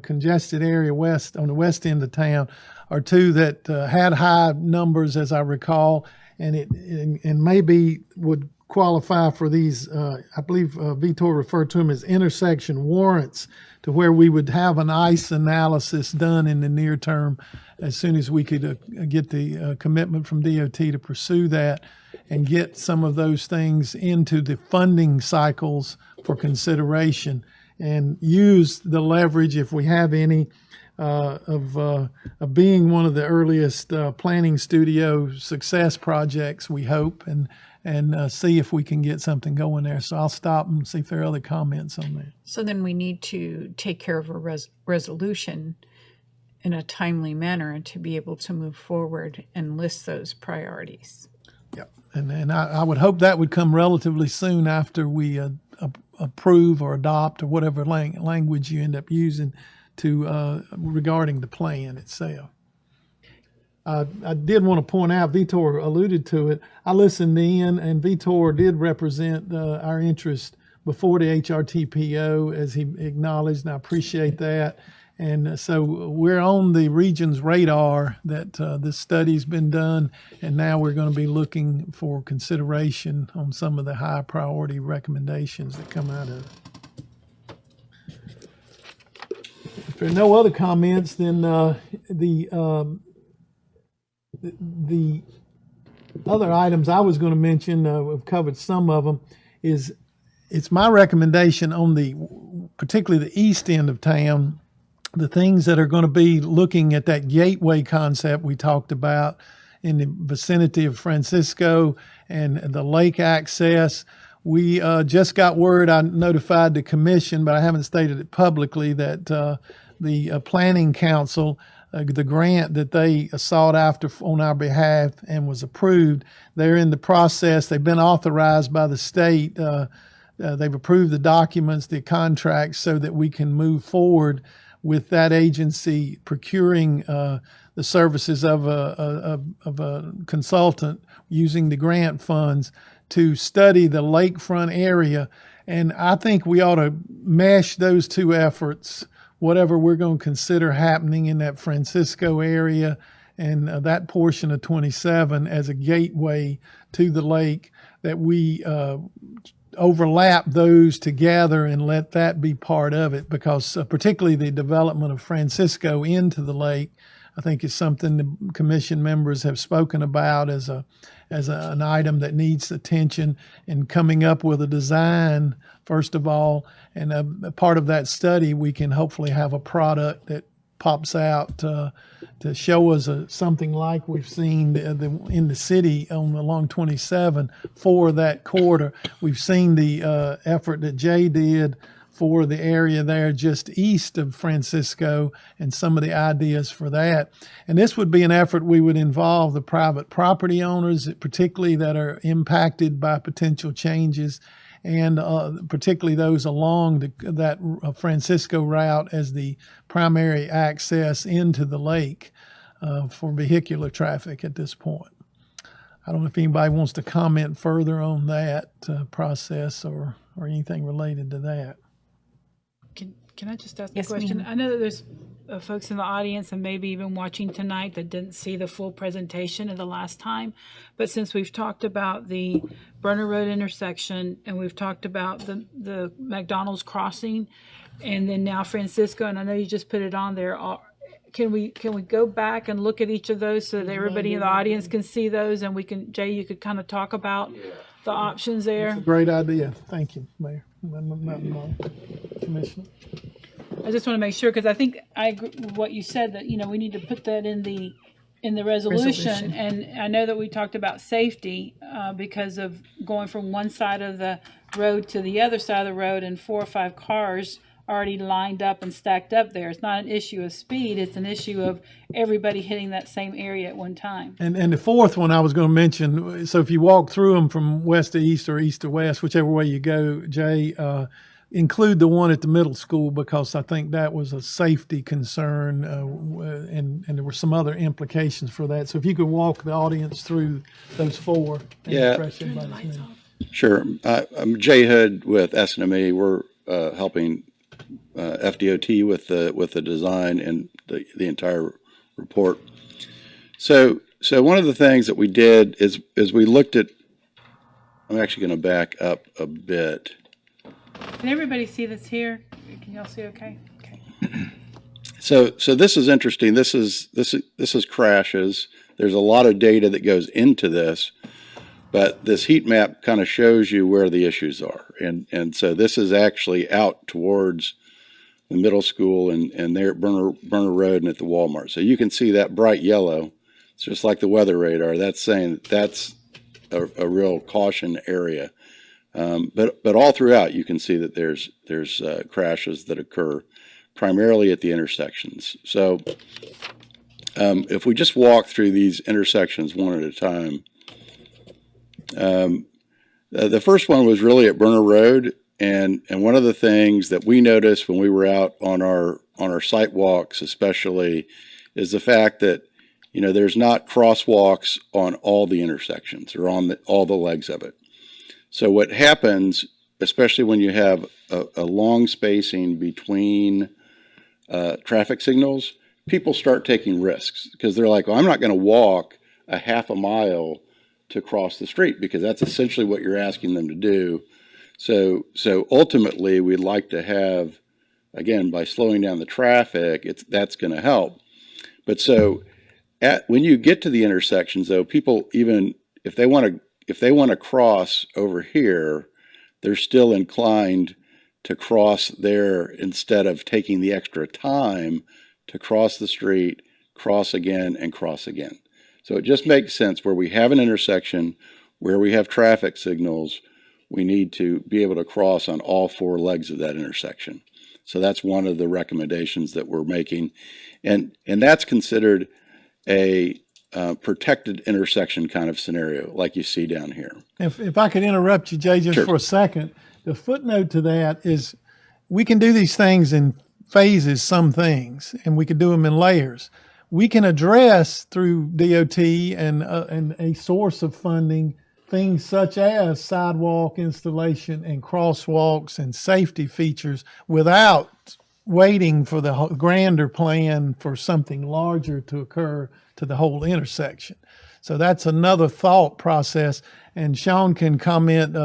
congested area on the west end of town are two that had high numbers, as I recall, and maybe would qualify for these. I believe Vitor referred to them as intersection warrants, to where we would have an ICE analysis done in the near term as soon as we could get the commitment from DOT to pursue that and get some of those things into the funding cycles for consideration, and use the leverage, if we have any, of being one of the earliest planning studio success projects, we hope, and see if we can get something going there. So I'll stop and see if there are other comments on that. So then we need to take care of a resolution in a timely manner and to be able to move forward and list those priorities. Yep. And I would hope that would come relatively soon after we approve or adopt or whatever language you end up using to regarding the plan itself. I did want to point out, Vitor alluded to it. I listened in, and Vitor did represent our interest before the HRTPO, as he acknowledged, and I appreciate that. And so we're on the region's radar that this study's been done, and now we're going to be looking for consideration on some of the high priority recommendations that come out of it. If there are no other comments, then the other items I was going to mention, we've covered some of them, it's my recommendation on particularly the east end of town, the things that are going to be looking at that gateway concept we talked about in the vicinity of Francisco and the lake access. We just got word, I notified the commission, but I haven't stated it publicly, that the Planning Council, the grant that they sought after on our behalf and was approved, they're in the process. They've been authorized by the state. They've approved the documents, the contracts, so that we can move forward with that agency procuring the services of a consultant using the grant funds to study the lakefront area. And I think we ought to mesh those two efforts, whatever we're going to consider happening in that Francisco area and that portion of 27 as a gateway to the lake, that we overlap those together and let that be part of it, because particularly the development of Francisco into the lake, I think, is something the commission members have spoken about as an item that needs attention, and coming up with a design, first of all, and a part of that study, we can hopefully have a product that pops out to show us something like we've seen in the city along 27 for that corridor. We've seen the effort that Jay did for the area there just east of Francisco and some of the ideas for that. And this would be an effort we would involve the private property owners, particularly that are impacted by potential changes, and particularly those along that Francisco route as the primary access into the lake for vehicular traffic at this point. I don't know if anybody wants to comment further on that process or anything related to that. Can I just ask Yes, a question? ma'am. I know that there's folks in the audience and maybe even watching tonight that didn't see the full presentation of the last time. But since we've talked about the Brunner Road intersection, and we've talked about the McDonald's crossing, and then now Francisco, and I know you just put it on there, can we go back and look at each of those so that everybody in the audience can see those, and we can, Jay, you could kind of talk about the options there? Great idea. Thank you, Mayor. Commissioner. I just want to make sure, because I think I agree with what you said, that, we need to put that in the resolution. And I know that we talked about safety because of going from one side of the road to the other side of the road, and 4 or 5 cars already lined up and stacked up there. It's not an issue of speed, it's an issue of everybody hitting that same area at one time. And the fourth one I was going to mention, so if you walk through them from west to east or east to west, whichever way you go, Jay, include the one at the middle school because I think that was a safety concern, and there were some other implications for that. So if you could walk the audience through those four and Yeah. refresh everybody's memory. Sure. I'm Jay Hood with SNME. We're helping FDOT with the design and the entire report. So one of the things that we did is we looked at. I'm actually going to back up a bit. Can everybody see this here? Can y'all see okay? Okay. So this is interesting. This is crashes. There's a lot of data that goes into this, but this heat map kind of shows you where the issues are. And so this is actually out towards the middle school and there at Burner Road and at the Walmart. So you can see that bright yellow. It's just like the weather radar. That's saying that's a real caution area. But all throughout, you can see that there's crashes that occur primarily at the intersections. So if we just walk through these intersections one at a time, the first one was really at Burner Road, and one of the things that we noticed when we were out on our site walks, especially, is the fact that there's not crosswalks on all the intersections or on all the legs of it. So what happens, especially when you have a long spacing between traffic signals, people start taking risks because they're like, well, I'm not going to walk a half a mile to cross the street because that's essentially what you're asking them to do. So ultimately, we'd like to have, again, by slowing down the traffic, that's going to help. But so when you get to the intersections, though, people, even if they want to cross over here, they're still inclined to cross there instead of taking the extra time to cross the street, cross again, and cross again. So it just makes sense where we have an intersection, where we have traffic signals, we need to be able to cross on all four legs of that intersection. So that's one of the recommendations that we're making. And that's considered a protected intersection kind of scenario like you see down here. If I could interrupt you, Jay, just Sure. for a second, the footnote to that is we can do these things in phases, some things, and we can do them in layers. We can address through DOT and a source of funding things such as sidewalk installation and crosswalks and safety features without waiting for the grander plan for something larger to occur to the whole intersection. So that's another thought process. And Sean can comment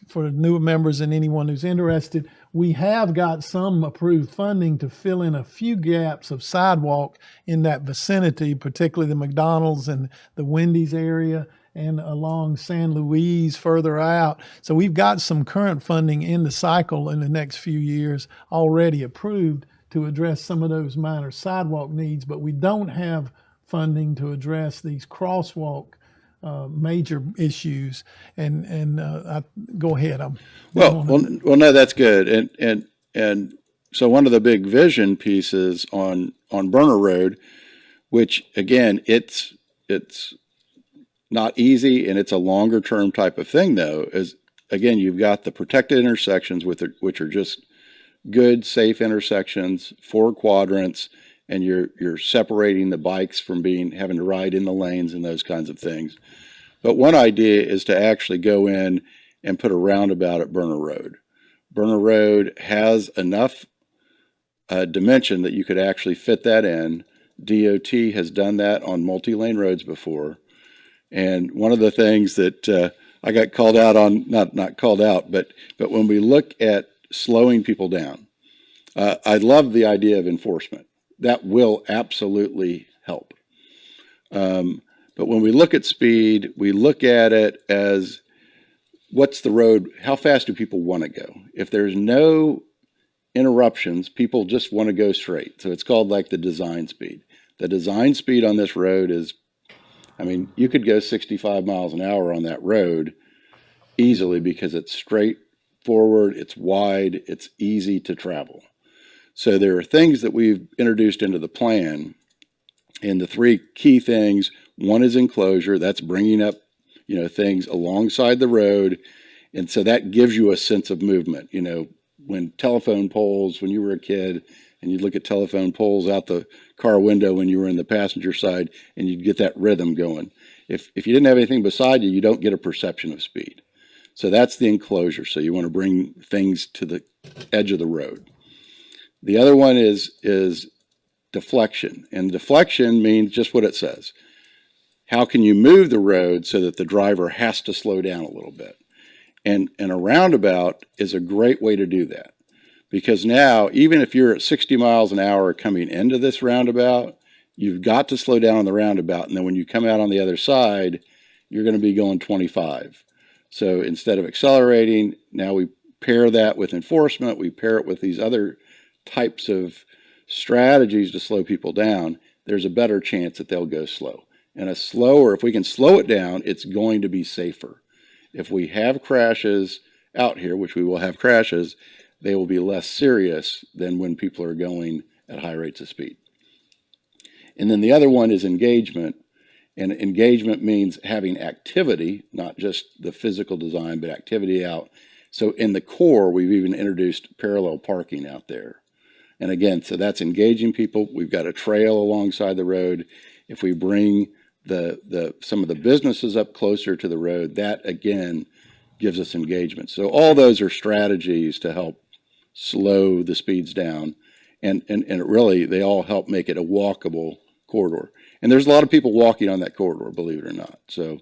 for newer members and anyone who's interested. We have got some approved funding to fill in a few gaps of sidewalk in that vicinity, particularly the McDonald's and the Wendy's area and along San Luis further out. So we've got some current funding in the cycle in the next few years already approved to address some of those minor sidewalk needs, but we don't have funding to address these crosswalk major issues. And go ahead. Well, no, that's good. And so one of the big vision pieces on Burner Road, which again, it's not easy and it's a longer term type of thing though, is again, you've got the protected intersections which are just good, safe intersections, 4 quadrants, and you're separating the bikes from having to ride in the lanes and those kinds of things. But one idea is to actually go in and put a roundabout at Burner Road. Burner Road has enough dimension that you could actually fit that in. DOT has done that on multi-lane roads before. And one of the things that I got called out on, not called out, but when we look at slowing people down, I love the idea of enforcement. That will absolutely help. But when we look at speed, we look at it as what's the road, how fast do people want to go? If there's no interruptions, people just want to go straight. So it's called like the design speed. The design speed on this road is, you could go 65 miles an hour on that road easily because it's straight forward, it's wide, it's easy to travel. So there are things that we've introduced into the plan, and the 3 key things, one is enclosure, that's bringing up, things alongside the road, and so that gives you a sense of movement. when telephone poles, when you were a kid, and you'd look at telephone poles out the car window when you were in the passenger side, and you'd get that rhythm going. If you didn't have anything beside you, you don't get a perception of speed. So that's the enclosure. So you want to bring things to the edge of the road. The other one is deflection. And deflection means just what it says. How can you move the road so that the driver has to slow down a little bit? And a roundabout is a great way to do that. Because now, even if you're at 60 miles an hour coming into this roundabout, you've got to slow down on the roundabout. And then when you come out on the other side, you're going to be going 25. So instead of accelerating, now we pair that with enforcement. We pair it with these other types of strategies to slow people down. There's a better chance that they'll go slow. And if we can slow it down, it's going to be safer. If we have crashes out here, which we will have crashes, they will be less serious than when people are going at high rates of speed. And then the other one is engagement. And engagement means having activity, not just the physical design, but activity out. So in the core, we've even introduced parallel parking out there. And again, so that's engaging people. We've got a trail alongside the road. If we bring some of the businesses up closer to the road, that again gives us engagement. So all those are strategies to help slow the speeds down. And it really, they all help make it a walkable corridor. And there's a lot of people walking on that corridor, believe it or not. So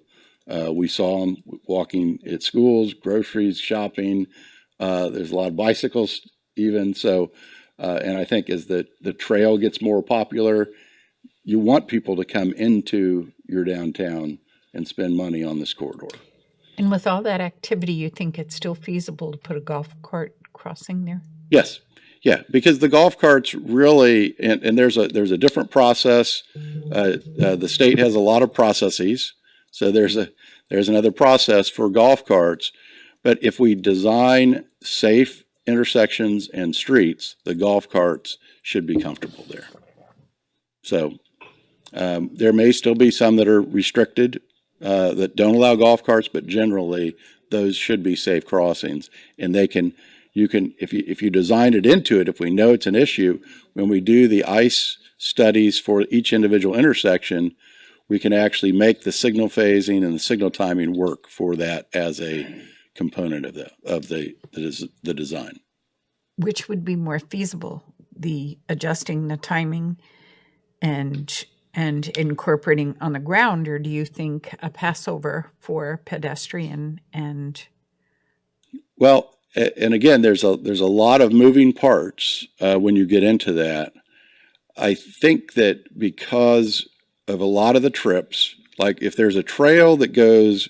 we saw them walking at schools, groceries, shopping. There's a lot of bicycles even. So, and I think as the trail gets more popular, you want people to come into your downtown and spend money on this corridor. And with all that activity, you think it's still feasible to put a golf cart crossing there? Yes. Yeah, because the golf carts really, and there's a different process. The state has a lot of processes, so there's another process for golf carts. But if we design safe intersections and streets, the golf carts should be comfortable there. So there may still be some that are restricted that don't allow golf carts, but generally those should be safe crossings, and you can, if you design it into it, if we know it's an issue, when we do the ICE studies for each individual intersection, we can actually make the signal phasing and the signal timing work for that as a component of the design. Which would be more feasible, the adjusting the timing and incorporating on the ground, or do you think a passover for pedestrian and? Well, and again, there's a lot of moving parts when you get into that. I think that because of a lot of the trips, like if there's a trail that goes,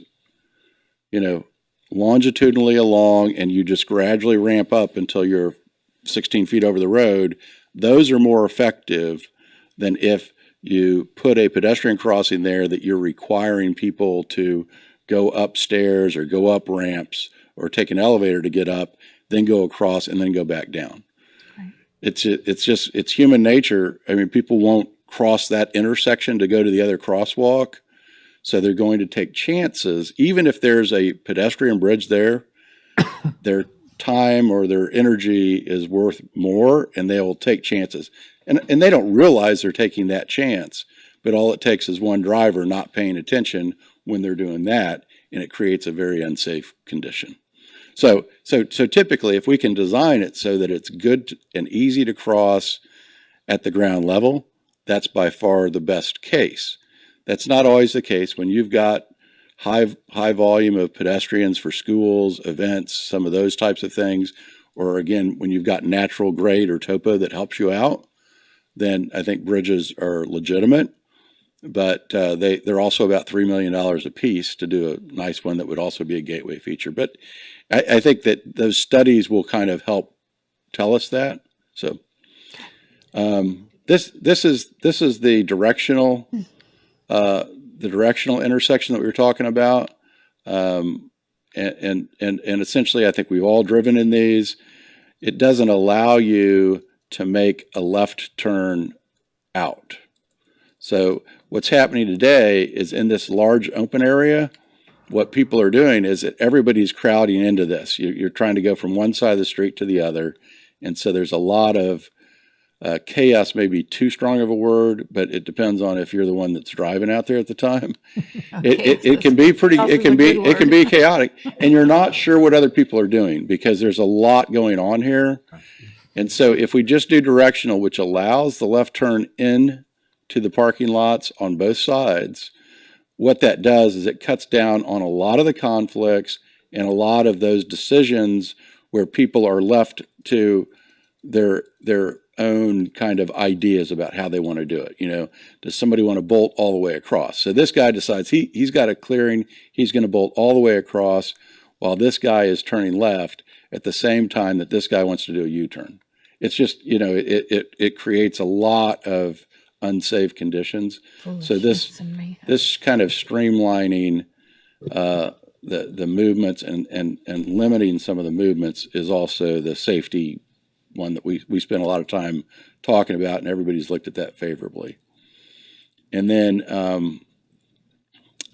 longitudinally along and you just gradually ramp up until you're 16 feet over the road, those are more effective than if you put a pedestrian crossing there that you're requiring people to go upstairs or go up ramps or take an elevator to get up, then go across and then go back down. Right. It's human nature. I mean, people won't cross that intersection to go to the other crosswalk. So they're going to take chances, even if there's a pedestrian bridge there, their time or their energy is worth more and they'll take chances. And they don't realize they're taking that chance, but all it takes is one driver not paying attention when they're doing that, and it creates a very unsafe condition. So typically, if we can design it so that it's good and easy to cross at the ground level, that's by far the best case. That's not always the case when you've got high volume of pedestrians for schools, events, some of those types of things, or again, when you've got natural grade or topo that helps you out, then I think bridges are legitimate. But they're also about $3 million a piece to do a nice one that would also be a gateway feature. But I think that those studies will kind of help tell us that. So this is the directional intersection that we were talking about, and essentially I think we've all driven in these. It doesn't allow you to make a left turn out. So what's happening today is in this large open area, what people are doing is that everybody's crowding into this. You're trying to go from one side of the street to the other. And so there's a lot of chaos, maybe too strong of a word, but it depends on if you're the one that's driving out there at the time. It can be pretty, it can be chaotic, and you're not sure what other people are doing because there's a lot going on here. And so if we just do directional, which allows the left turn in to the parking lots on both sides, what that does is it cuts down on a lot of the conflicts and a lot of those decisions where people are left to their own kind of ideas about how they want to do it. You know, does somebody want to bolt all the way across? So this guy decides he's got a clearing, he's going to bolt all the way across while this guy is turning left at the same time that this guy wants to do a U-turn. It's just, you know, it creates a lot of unsafe conditions. So this kind of streamlining the movements and limiting some of the movements is also the safety one that we spend a lot of time talking about, and everybody's looked at that favorably. And then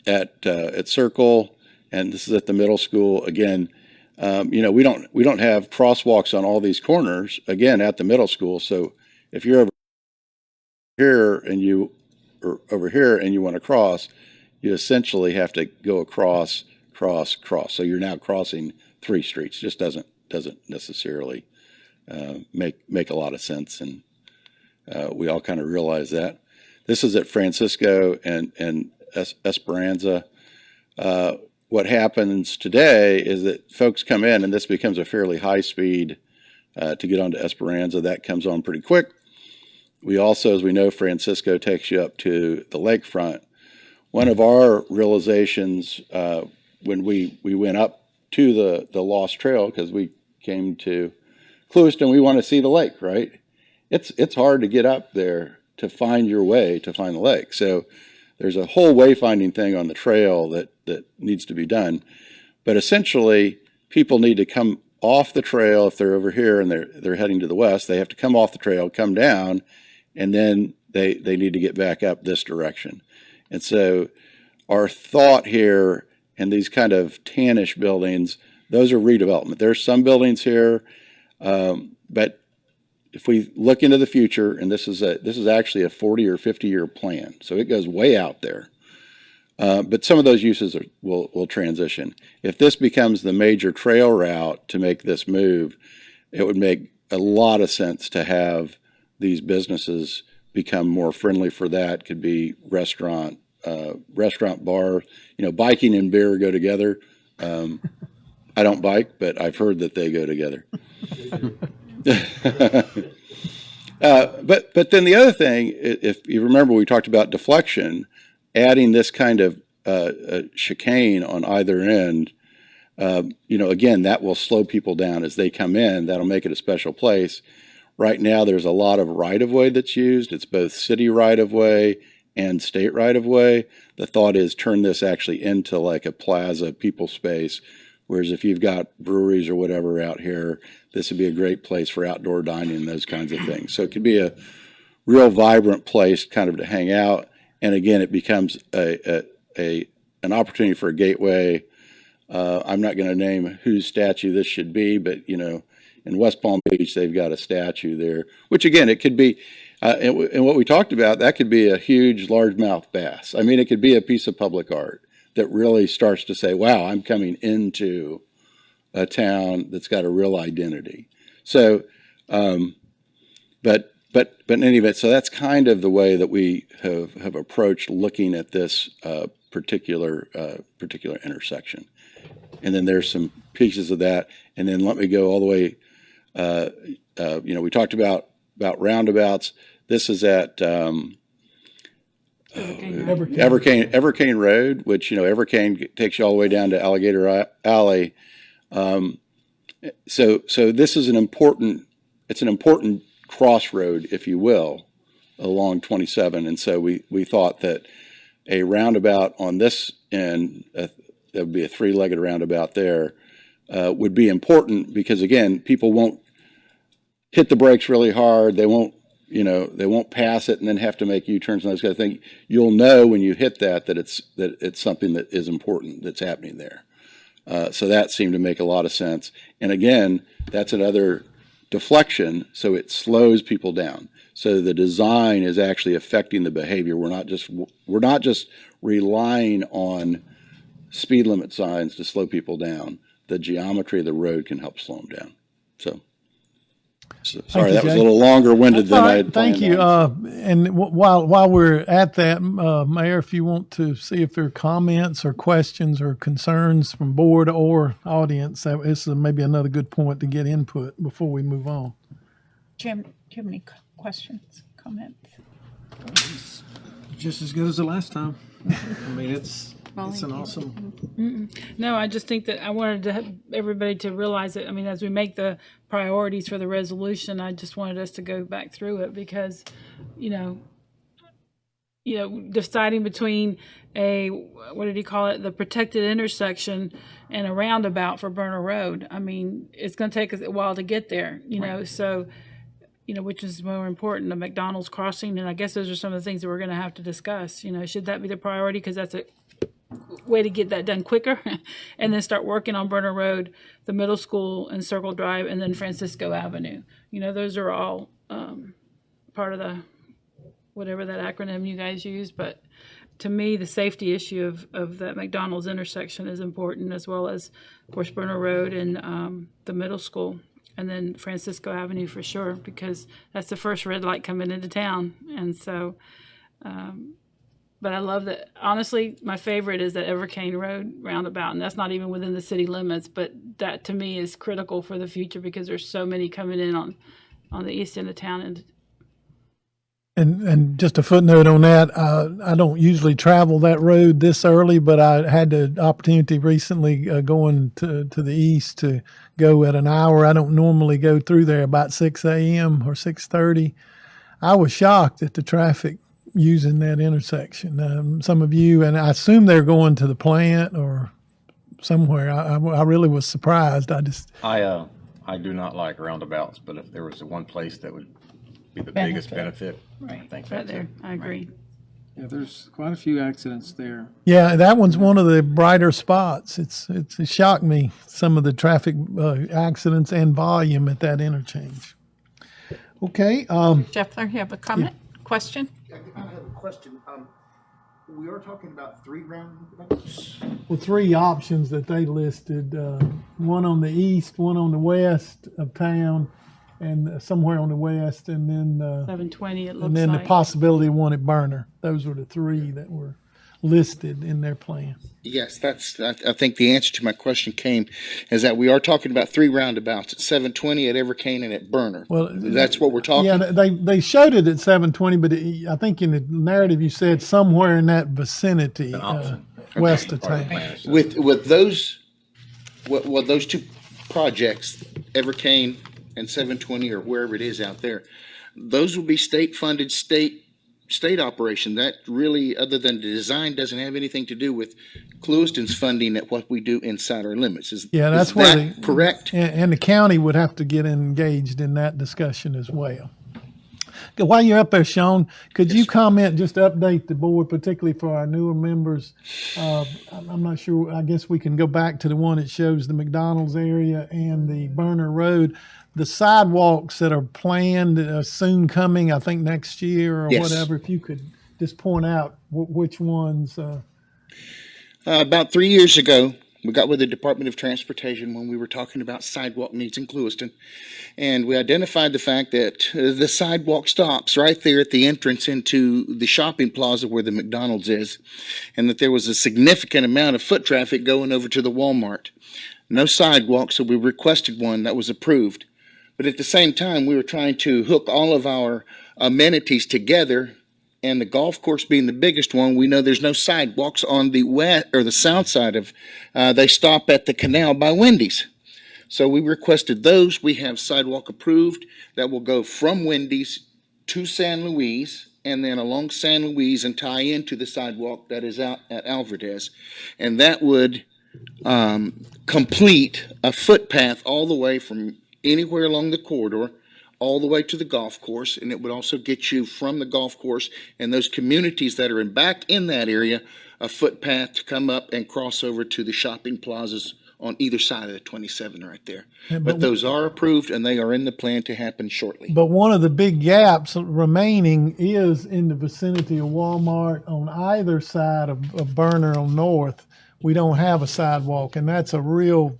at Circle, and this is at the middle school again. You know, we don't have crosswalks on all these corners again at the middle school. So if you're over here and you want to cross, you essentially have to go across. So you're now crossing 3 streets. Just doesn't necessarily make a lot of sense, and we all kind of realize that. This is at Francisco and Esperanza. What happens today is that folks come in, and this becomes a fairly high speed to get onto Esperanza. That comes on pretty quick. We also, as we know, Francisco takes you up to the lakefront. One of our realizations when we went up to the Lost Trail, because we came to Clewiston, we want to see the lake, right? It's hard to get up there to find your way to find the lake. So there's a whole wayfinding thing on the trail that needs to be done. But essentially, people need to come off the trail if they're over here and they're heading to the west. They have to come off the trail, come down, and then they need to get back up this direction. And so our thought here, and these kind of tannish buildings, those are redevelopment. There's some buildings here, but if we look into the future, and this is actually a 40 or 50 year plan, so it goes way out there. But some of those uses will transition. If this becomes the major trail route to make this move, it would make a lot of sense to have these businesses become more friendly for that. Could be restaurant, bar. You know, biking and beer go together. I don't bike, but I've heard that they go together. But then the other thing, if you remember, we talked about deflection. Adding this kind of chicane on either end, you know, again, that will slow people down as they come in. That'll make it a special place. Right now, there's a lot of right-of-way that's used. It's both city right-of-way and state right-of-way. The thought is turn this actually into like a plaza, people space, whereas if you've got breweries or whatever out here, this would be a great place for outdoor dining and those kinds of things. So it could be a real vibrant place kind of to hang out. And again, it becomes an opportunity for a gateway. I'm not going to name whose statue this should be, but you know, in West Palm Beach, they've got a statue there, which again, it could be, and what we talked about, that could be a huge largemouth bass. I mean, it could be a piece of public art that really starts to say, wow, I'm coming into a town that's got a real identity. So, but in any event, so that's kind of the way that we have approached looking at this particular intersection. And then there's some pieces of that. And then let me go all the way. You know, we talked about roundabouts. This is at Evercane Road, which, you know, Evercane takes you all the way down to Alligator Alley. So this is an important crossroad, if you will, along 27. And so we thought that a roundabout on this end, that would be a 3-legged roundabout there, would be important because, again, people won't hit the brakes really hard. They won't you know, they won't pass it and then have to make U-turns and those kind of things. You'll know when you hit that it's something that is important that's happening there. So that seemed to make a lot of sense. And again, that's another deflection, so it slows people down. So the design is actually affecting the behavior. We're not just relying on speed limit signs to slow people down. The geometry of the road can help slow them down. So sorry, that was a little longer winded than I had planned. Thank you. And while we're at that, Mayor, if you want to see if there are comments or questions or concerns from board or audience, this is maybe another good point to get input before we move on. Jim, do you have any questions, comments? Just as good as the last time. I mean, it's an awesome. No, I just think that I wanted to have everybody to realize that. I mean, as we make the priorities for the resolution, I just wanted us to go back through it because, deciding between what did he call it, the protected intersection and a roundabout for Burner Road. I mean, it's going to take us a while to get there, so, which is more important, the McDonald's crossing. And I guess those are some of the things that we're going to have to discuss. Should that be the priority? Because that's a way to get that done quicker and then start working on Burner Road, the middle school and Circle Drive, and then Francisco Avenue. Those are all part of the, whatever that acronym you guys use. But to me, the safety issue of that McDonald's intersection is important, as well as, of course, Burner Road and the middle school, and then Francisco Avenue for sure, because that's the first red light coming into town. And so, but I love that. Honestly, my favorite is that Evercane Road roundabout, and that's not even within the city limits, but that to me is critical for the future because there's so many coming in on the east end of town. And just a footnote on that, I don't usually travel that road this early, but I had the opportunity recently going to the east to go at an hour. I don't normally go through there about 6 a.m. or 6:30. I was shocked at the traffic using that intersection. Some of you, and I assume they're going to the plant or somewhere. I really was surprised. I do not like roundabouts, but if there was one place that would be the biggest benefit, Right, I think right that's there. it. I agree. Yeah, there's quite a few accidents there. Yeah, that one's one of the brighter spots. It shocked me, some of the traffic accidents and volume at that interchange. Okay. Jeffler, you have a comment, question? I have a question. We are talking about 3 roundabouts. Well, 3 options that they listed, one on the east, one on the west of town, and somewhere on the west, and then 720 it looks and then like. the possibility of one at Burner. Those were the 3 that were listed in their plan. Yes, I think the answer to my question is that we are talking about 3 roundabouts at 720, at Evercane, and at Burner. Well, that's what we're talking. Yeah, they showed it at 720, but I think in the narrative you said somewhere in that vicinity, west of town. With those 2 projects, Evercane and 720, or wherever it is out there, those will be state-funded, state operation. That really, other than the design, doesn't have anything to do with Clewiston's funding at what we do inside our limits. That's correct? And the county would have to get engaged in that discussion as well. While you're up there, Sean, could you comment, just update the board, particularly for our newer members? I'm not sure. I guess we can go back to the one that shows the McDonald's area and the Burner Road. The sidewalks that are planned soon coming, I think next year or whatever, if you could just point out which ones. About 3 years ago, we got with the Department of Transportation when we were talking about sidewalk needs in Clewiston, and we identified the fact that the sidewalk stops right there at the entrance into the shopping plaza where the McDonald's is, and that there was a significant amount of foot traffic going over to the Walmart. No sidewalk, so we requested one that was approved. But at the same time, we were trying to hook all of our amenities together, and the golf course being the biggest one, we know there's no sidewalks on the west or the south side of. They stop at the canal by Wendy's, so we requested those. We have sidewalk approved that will go from Wendy's to San Luis, and then along San Luis and tie into the sidewalk that is out at Alvarez, and that would complete a footpath all the way from anywhere along the corridor, all the way to the golf course, and it would also get you from the golf course and those communities that are back in that area a footpath to come up and cross over to the shopping plazas on either side of the 27 right there. But those are approved and they are in the plan to happen shortly. But one of the big gaps remaining is in the vicinity of Walmart on either side of Burner on North. We don't have a sidewalk, and that's a real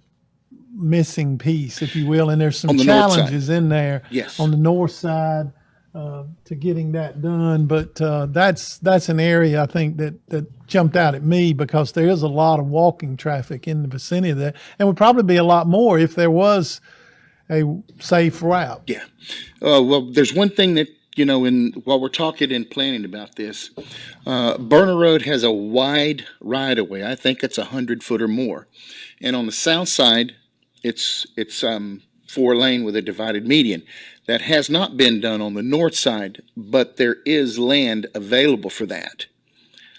missing piece, if you will. And there's some challenges in there on the north side to getting that done. But that's an area I think that jumped out at me, because there is a lot of walking traffic in the vicinity of that, and would probably be a lot more if there was a safe route. Yeah. Well, there's one thing that, while we're talking and planning about this, Burner Road has a wide right of way. I think it's 100 foot or more. And on the south side, it's 4-lane with a divided median. That has not been done on the north side, but there is land available for that.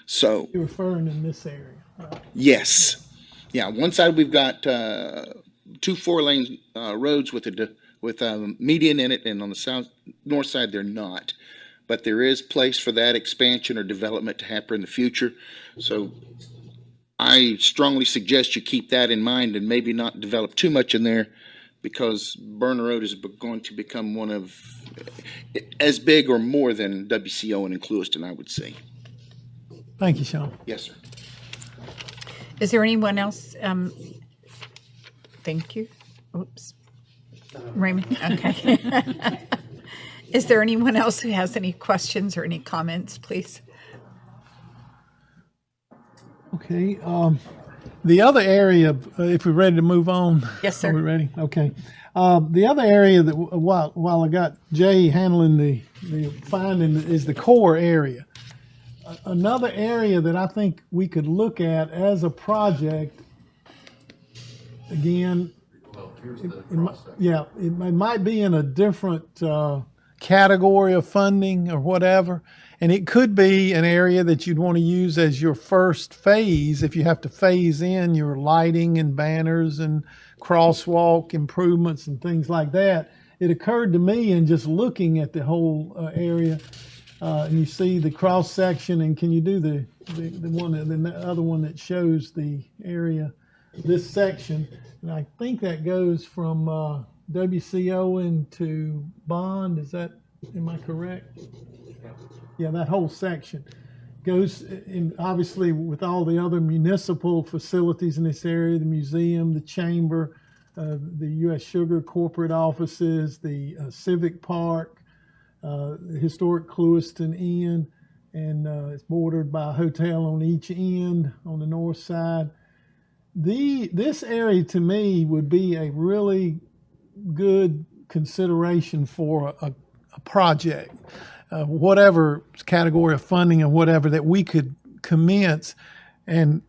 So you're referring in this area, right? Yes. Yeah. One side we've got 2 4-lane roads with a median in it, and on the north side they're not. But there is place for that expansion or development to happen in the future. So I strongly suggest you keep that in mind and maybe not develop too much in there, because Burner Road is going to become one of as big or more than WCO and Clewiston, I would say. Thank you, Sean. Yes, sir. Is there anyone else? Thank you. Oops. Raymond, okay. Is there anyone else who has any questions or any comments, please? Okay. The other area, if we're ready to move on. Yes, sir. Are we ready? Okay. The other area that, while I got Jay handling the finding, is the core area. Another area that I think we could look at as a project, again, it might be in a different category of funding or whatever, and it could be an area that you'd want to use as your first phase if you have to phase in your lighting and banners and crosswalk improvements and things like that. It occurred to me in just looking at the whole area. And you see the cross section, and can you do the other one that shows the area, this section? And I think that goes from WCO into Bond. Am I correct? Yeah, that whole section goes in, obviously, with all the other municipal facilities in this area, the museum, the chamber, the U.S. Sugar corporate offices, the civic park, the historic Clewiston Inn, and it's bordered by a hotel on each end on the north side. This area to me would be a really good consideration for a project, whatever category of funding and whatever that we could commence and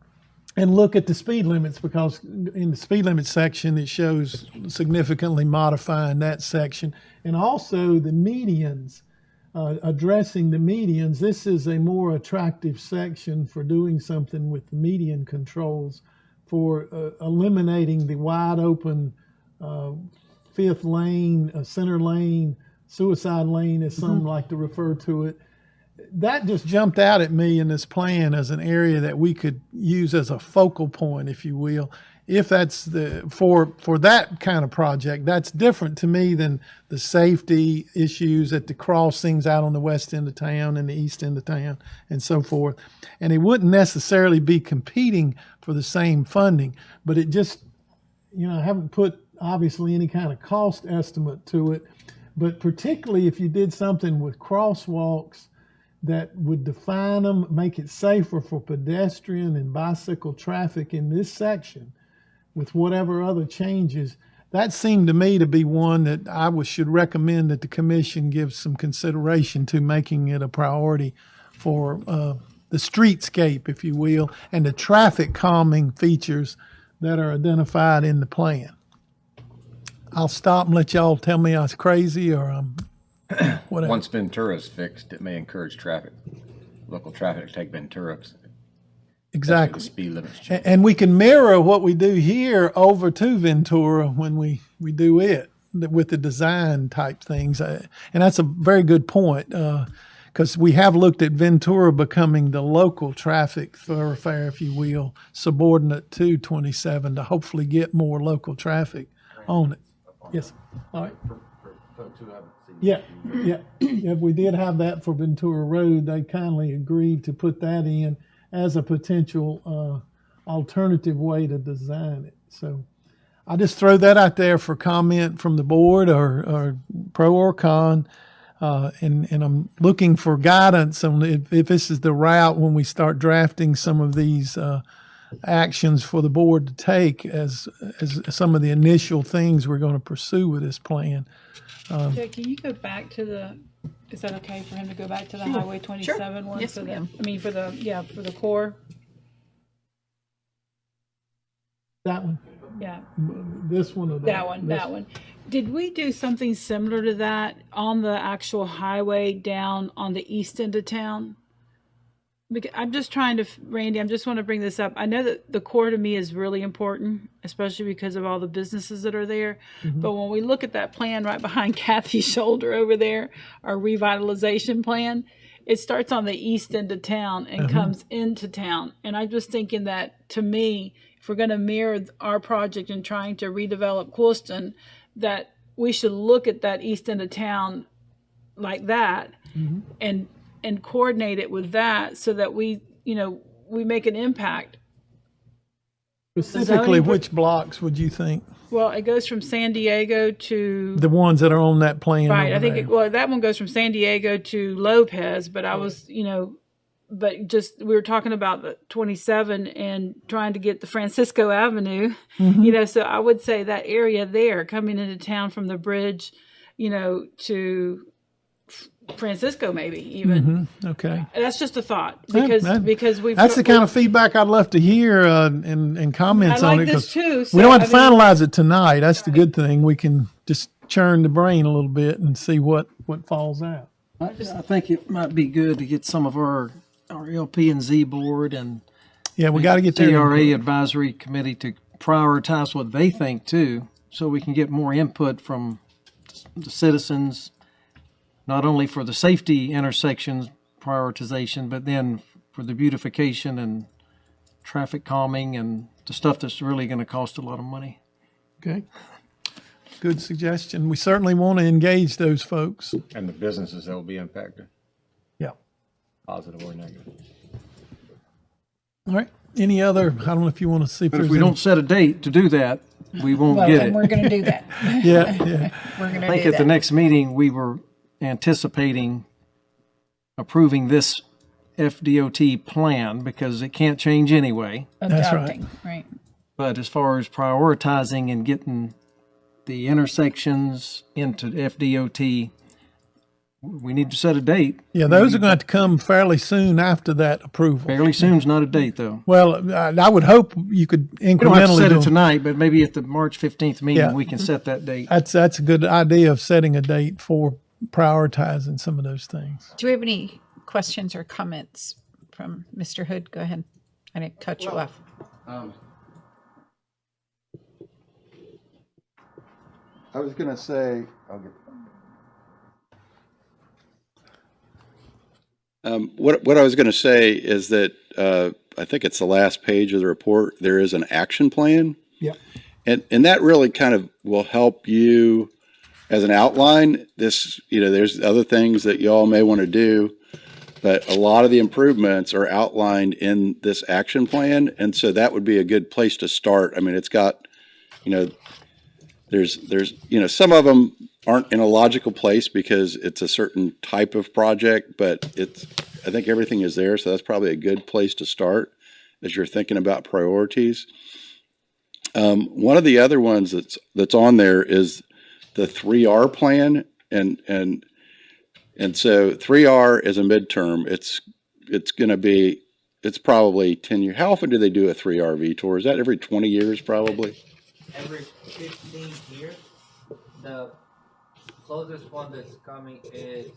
look at the speed limits, because in the speed limit section it shows significantly modifying that section, and also the medians, addressing the medians. This is a more attractive section for doing something with the median controls, for eliminating the wide open 5th lane, center lane, suicide lane, as some like to refer to it. That just jumped out at me in this plan as an area that we could use as a focal point, if you will. If that's for that kind of project, that's different to me than the safety issues at the crossings out on the west end of town and the east end of town and so forth. And it wouldn't necessarily be competing for the same funding, but it just, I haven't put obviously any kind of cost estimate to it, but particularly if you did something with crosswalks that would define them, make it safer for pedestrian and bicycle traffic in this section, with whatever other changes, that seemed to me to be one that I should recommend that the commission give some consideration to, making it a priority for the streetscape, if you will, and the traffic calming features that are identified in the plan. I'll stop and let y'all tell me I was crazy or I'm whatever. Once Ventura's fixed, it may encourage local traffic to take Ventura. Exactly. The speed limits change. And we can mirror what we do here over to Ventura when we do it. with the design type things. And that's a very good point, because we have looked at Ventura becoming the local traffic thoroughfare, if you will, subordinate to 27 to hopefully get more local traffic on it. Yes. All right. For folks who haven't seen Yeah, it. yeah. We did have that for Ventura Road. They kindly agreed to put that in as a potential alternative way to design it. So I just throw that out there for comment from the board, or pro or con. And I'm looking for guidance on if this is the route when we start drafting some of these actions for the board to take as some of the initial things we're going to pursue with this plan. Jay, can you go back to is that okay for him to go back to the Highway 27 one? Yes, So that, ma'am. I mean, for the core? That one, Yeah, this one, or that one. Did we do something similar to that on the actual highway down on the east end of town? Because I'm just trying to, Randy, I just want to bring this up. I know that the core to me is really important, especially because of all the businesses that are there. But when we look at that plan right behind Kathy's shoulder over there, our revitalization plan, it starts on the east end of town and comes into town. And I'm just thinking that, to me, if we're going to mirror our project and trying to redevelop Clewiston, that we should look at that east end of town like that and coordinate it with that, so that we make an impact. specifically, which blocks would you think? Well, it goes from San Diego to The ones that are on that plan. right. I over think there. that one goes from San Diego to Lopez, but I was but just we were talking about the 27 and trying to get the Francisco Avenue, so I would say that area there coming into town from the bridge, to Francisco, maybe even. Okay. That's just a thought, Yeah, because we've that's the kind of feedback I'd love to hear, and comments I on like it. this 'Cause too. we So, don't have to I mean, finalize it tonight. That's the good thing. We can just churn the brain a little bit and see what falls out. I think it might be good to get some of our LP and Z board and Yeah, we got to get there. CRA advisory committee to prioritize what they think too, so we can get more input from the citizens, not only for the safety intersections prioritization, but then for the beautification and traffic calming and the stuff that's really going to cost a lot of money. Okay. Good suggestion. We certainly want to engage those folks. And the businesses that will be impacted, Yeah. positive or negative. All right. Any other? I don't know if you want to see if But there's if we any- don't set a date to do that, we won't Well, get and it. we're going to do that. Yeah. We're going to I think do at the that. next meeting, we were anticipating approving this FDOT plan because it can't change anyway. That's right. Adopting, right. But as far as prioritizing and getting the intersections into FDOT, we need to set a date. Yeah, those are going to have to come fairly soon after that approval. Fairly soon's not a date, though. Well, I would hope you could We don't have to incrementally set do it them. tonight, but maybe at the March 15th meeting, Yeah. we can set that date. That's a good idea of setting a date for prioritizing some of those things. Do we have any questions or comments from Mr. Hood? Go ahead. I didn't cut you off. I was going to say, what I was going to say is that I think it's the last page of the report. There is an action plan. Yeah. And that really kind of will help you as an outline. This, there's other things that y'all may want to do, but a lot of the improvements are outlined in this action plan. And so that would be a good place to start. I mean, it's got, there's, some of them aren't in a logical place because it's a certain type of project, but I think everything is there. So that's probably a good place to start as you're thinking about priorities. One of the other ones that's on there is the 3R plan. And so 3R is a midterm. It's probably 10 years. How often do they do a 3R VTOR? Is that every 20 years probably? Every 15 years. The closest one that's coming is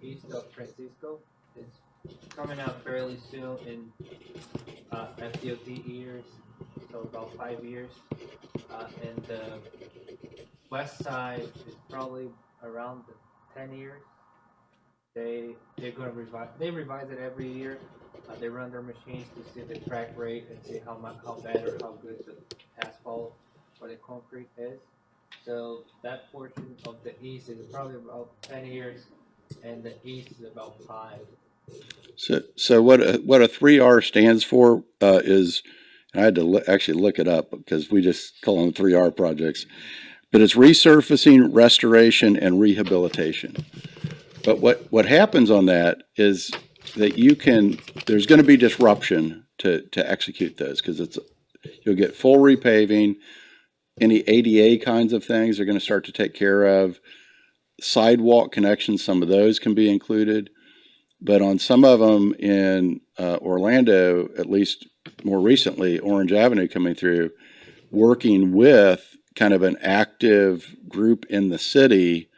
east of Francisco. It's coming out fairly soon in FDOT years, so about 5 years. And west side is probably around the 10 years. They're going to revise. They revise it every year. They run their machines to see the crack rate and see how bad or how good the asphalt or the concrete is. So that portion of the east is probably about 10 years, and the east is about 5. So what a 3R stands for is, and I had to actually look it up because we just call them 3R projects, but it's resurfacing, restoration, and rehabilitation. But what happens on that is that there's going to be disruption to execute those because you'll get full repaving. Any ADA kinds of things are going to start to take care of. Sidewalk connections, some of those can be included. But on some of them in Orlando, at least more recently, Orange Avenue coming through, working with kind of an active group in the city,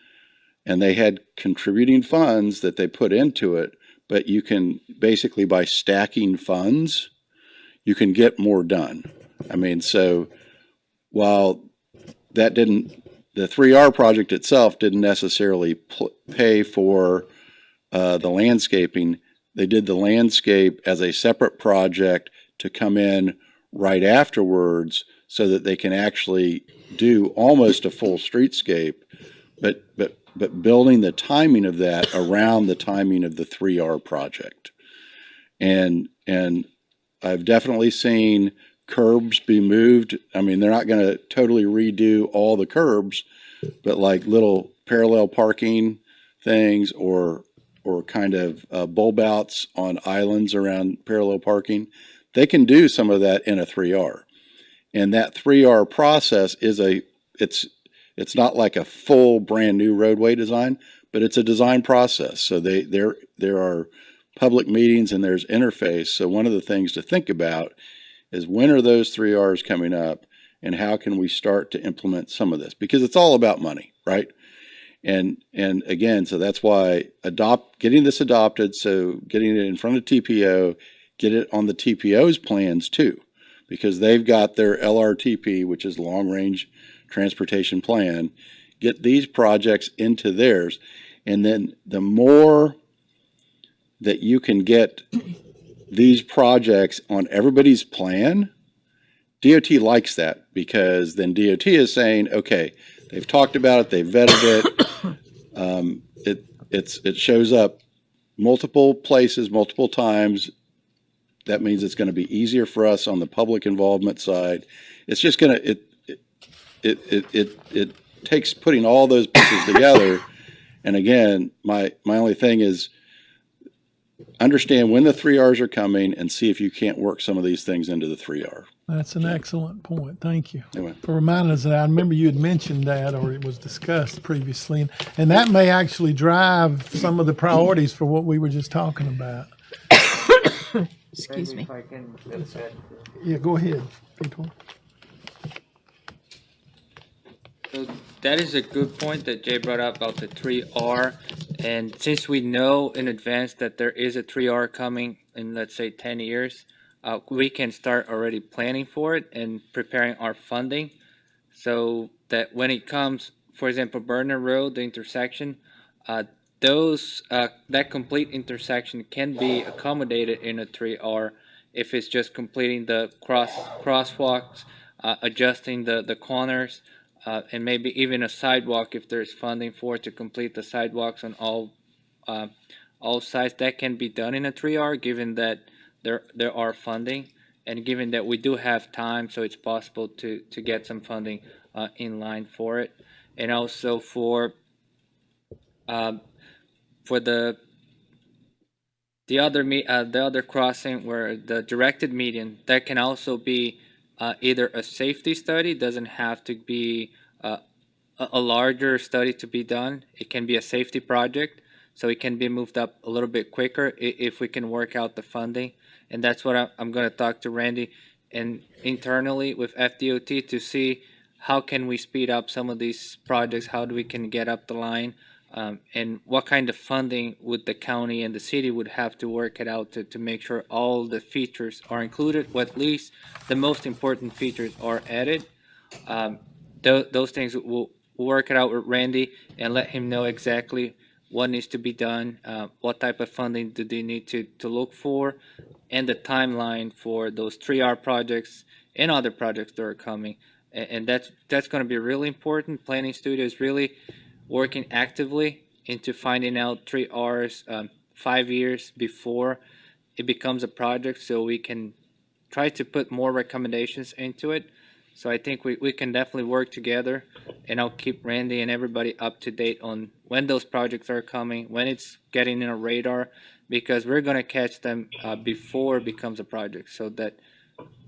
and they had contributing funds that they put into it. But you can basically, by stacking funds, you can get more done. I mean, so while that the 3R project itself didn't necessarily pay for the landscaping, they did the landscape as a separate project to come in right afterwards so that they can actually do almost a full streetscape, but building the timing of that around the timing of the 3R project. And I've definitely seen curbs be moved. I mean, they're not going to totally redo all the curbs, but like little parallel parking things or kind of bulb outs on islands around parallel parking, they can do some of that in a 3R. And that 3R process it's not like a full brand new roadway design, but it's a design process. So there are public meetings and there's interface. So one of the things to think about is when are those 3Rs coming up and how can we start to implement some of this? Because it's all about money, right? And again, so that's why getting this adopted, so getting it in front of TPO, get it on the TPO's plans too, because they've got their LRTP, which is long range transportation plan, get these projects into theirs. And then the more that you can get these projects on everybody's plan, DOT likes that, because then DOT is saying, okay, they've talked about it, they've vetted it, it shows up multiple places, multiple times. That means it's going to be easier for us on the public involvement side. It's just going to, it takes putting all those pieces together. And again, my only thing is understand when the 3Rs are coming and see if you can't work some of these things into the 3R. That's an excellent point. Thank you Anyway. for reminding us of that. I remember you had mentioned that, or it was discussed previously, and that may actually drive some of the priorities for what we were just talking about. Excuse me. If I can just add. Yeah, go ahead, Victor. So that is a good point that Jay brought up about the 3R. And since we know in advance that there is a 3R coming in, let's say, 10 years, we can start already planning for it and preparing our funding so that when it comes, for example, Burner Road, the intersection, that complete intersection can be accommodated in a 3R if it's just completing the crosswalks, adjusting the corners, and maybe even a sidewalk if there's funding for it to complete the sidewalks on all sides. That can be done in a 3R, given that there are funding, and given that we do have time, so it's possible to get some funding in line for it. And also for the other crossing where the directed median, that can also be either a safety study, doesn't have to be a larger study to be done. It can be a safety project, so it can be moved up a little bit quicker if we can work out the funding. And that's what I'm going to talk to Randy and internally with FDOT to see how can we speed up some of these projects, how we can get up the line, and what kind of funding would the county and the city would have to work it out to make sure all the features are included, or at least the most important features are added. Those things will work it out with Randy and let him know exactly what needs to be done, what type of funding do they need to look for, and the timeline for those 3R projects and other projects that are coming. And that's going to be really important. Planning Studio is really working actively into finding out 3Rs 5 years before it becomes a project, so we can try to put more recommendations into it. So I think we can definitely work together, and I'll keep Randy and everybody up to date on when those projects are coming, when it's getting in a radar, because we're going to catch them before it becomes a project, so that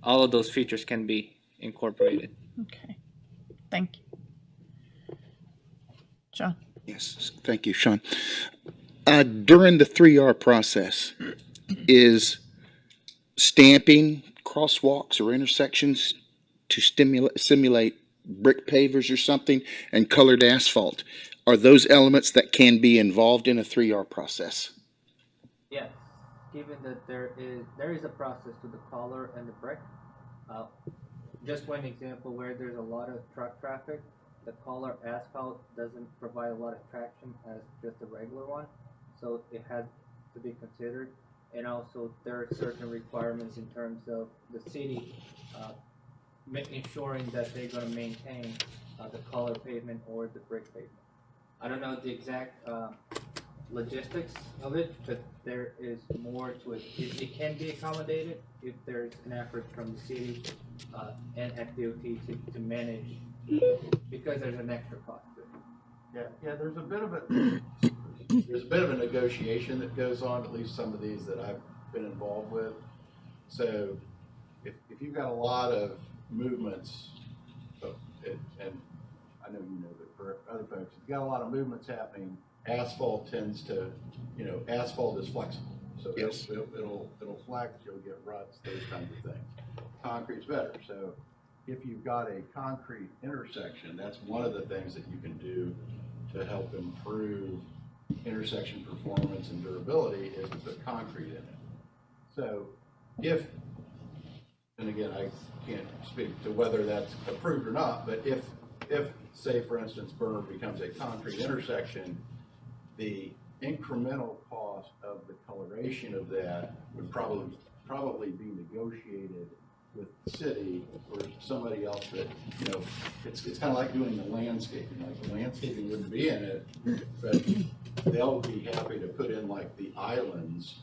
all of those features can be incorporated. Okay. Thank you. John? Yes, thank you, Sean. During the 3R process, is stamping crosswalks or intersections to simulate brick pavers or something and colored asphalt, are those elements that can be involved in a 3R process? Yes, given that there is a process to the color and the brick. Just one example where there's a lot of truck traffic, the color asphalt doesn't provide a lot of traction as just a regular one, so it has to be considered. And also there are certain requirements in terms of the city ensuring that they're going to maintain the color pavement or the brick pavement. I don't know the exact logistics of it, but there is more to it. It can be accommodated if there's an effort from the city and FDOT to manage, because there's an extra cost to it. Yeah, there's a bit of a negotiation that goes on, at least some of these that I've been involved with. So if you've got a lot of movements, and I know you know that for other folks, if you've got a lot of movements happening, asphalt tends to, asphalt is flexible. So yes, it'll flex, you'll get ruts, those kinds of things. Concrete's better. So if you've got a concrete intersection, that's one of the things that you can do to help improve intersection performance and durability, is to put concrete in it. So if, and again, I can't speak to whether that's approved or not, but if say for instance Burner becomes a concrete intersection, the incremental cost of the coloration of that would probably be negotiated with the city or somebody else that, it's kind of like doing the landscaping. Like the landscaping wouldn't be in it, but they'll be happy to put in like the islands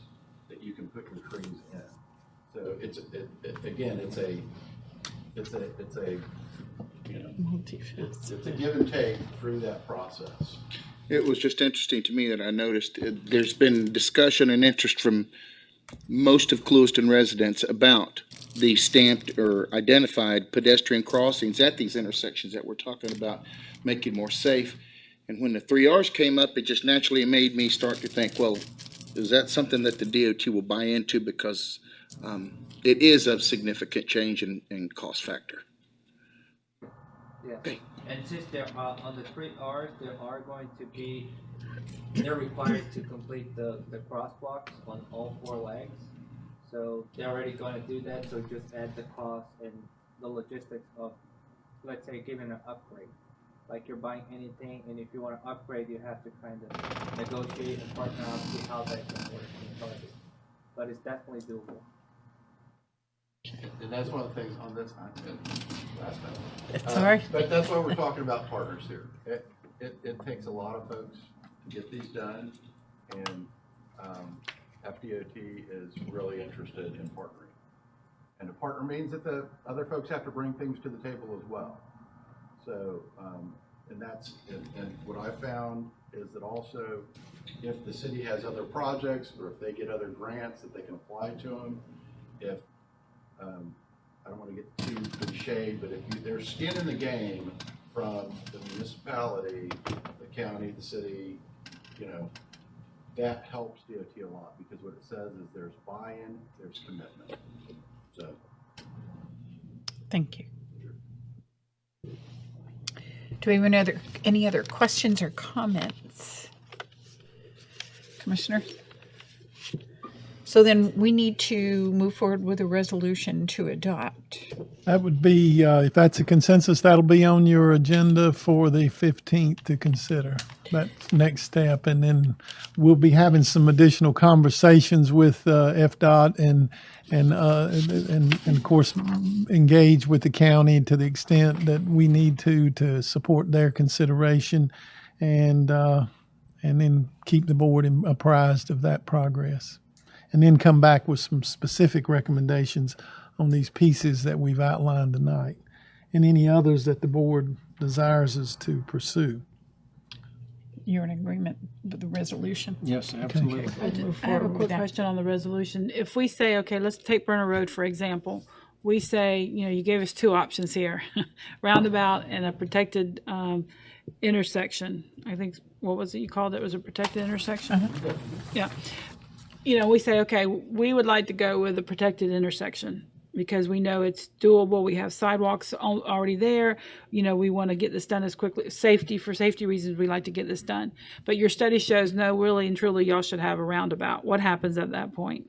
that you can put your trees in. So it's a give and take through that process. It was just interesting to me that I noticed there's been discussion and interest from most of Clewiston residents about the stamped or identified pedestrian crossings at these intersections that we're talking about making more safe. And when the 3Rs came up, it just naturally made me start to think, well, is that something that the DOT will buy into? Because it is a significant change in cost factor. Yeah. Okay. And since there are on the 3Rs, they're required to complete the crosswalks on all 4 legs. So they're already going to do that. So just add the cost and the logistics of, let's say, giving an upgrade. Like you're buying anything, and if you want to upgrade, you have to kind of negotiate and partner out, see how that can work in project. But it's definitely doable. And that's one of the things on this last time. It's all right. But that's why we're talking about partners here. It takes a lot of folks to get these done, and FDOT is really interested in partnering. And a partner means that the other folks have to bring things to the table as well. So, and what I found is that also, if the city has other projects or if they get other grants that they can apply to them, if I don't want to get too cliched, but if there's skin in the game from the municipality, the county, the city, that helps DOT a lot, because what it says is there's buy-in, there's commitment. So, Thank you. Do we have any other questions or comments? Commissioner? So then we need to move forward with a resolution to adopt. That would be, if that's a consensus, that'll be on your agenda for the 15th to consider. That's next step. And then we'll be having some additional conversations with FDOT and of course engage with the county to the extent that we need to support their consideration and then keep the board apprised of that progress. And then come back with some specific recommendations on these pieces that we've outlined tonight and any others that the board desires us to pursue. You're in agreement with the resolution? Yes, absolutely. I have a quick question on the resolution. If we say, okay, let's take Burner Road, for example. We say, you gave us two options here, roundabout and a protected intersection. I think, what was it you called it? It was a protected intersection? Yeah. We say, okay, we would like to go with a protected intersection because we know it's doable. We have sidewalks already there. We want to get this done as quickly. For safety reasons, we like to get this done. But your study shows, no, really and truly, y'all should have a roundabout. What happens at that point?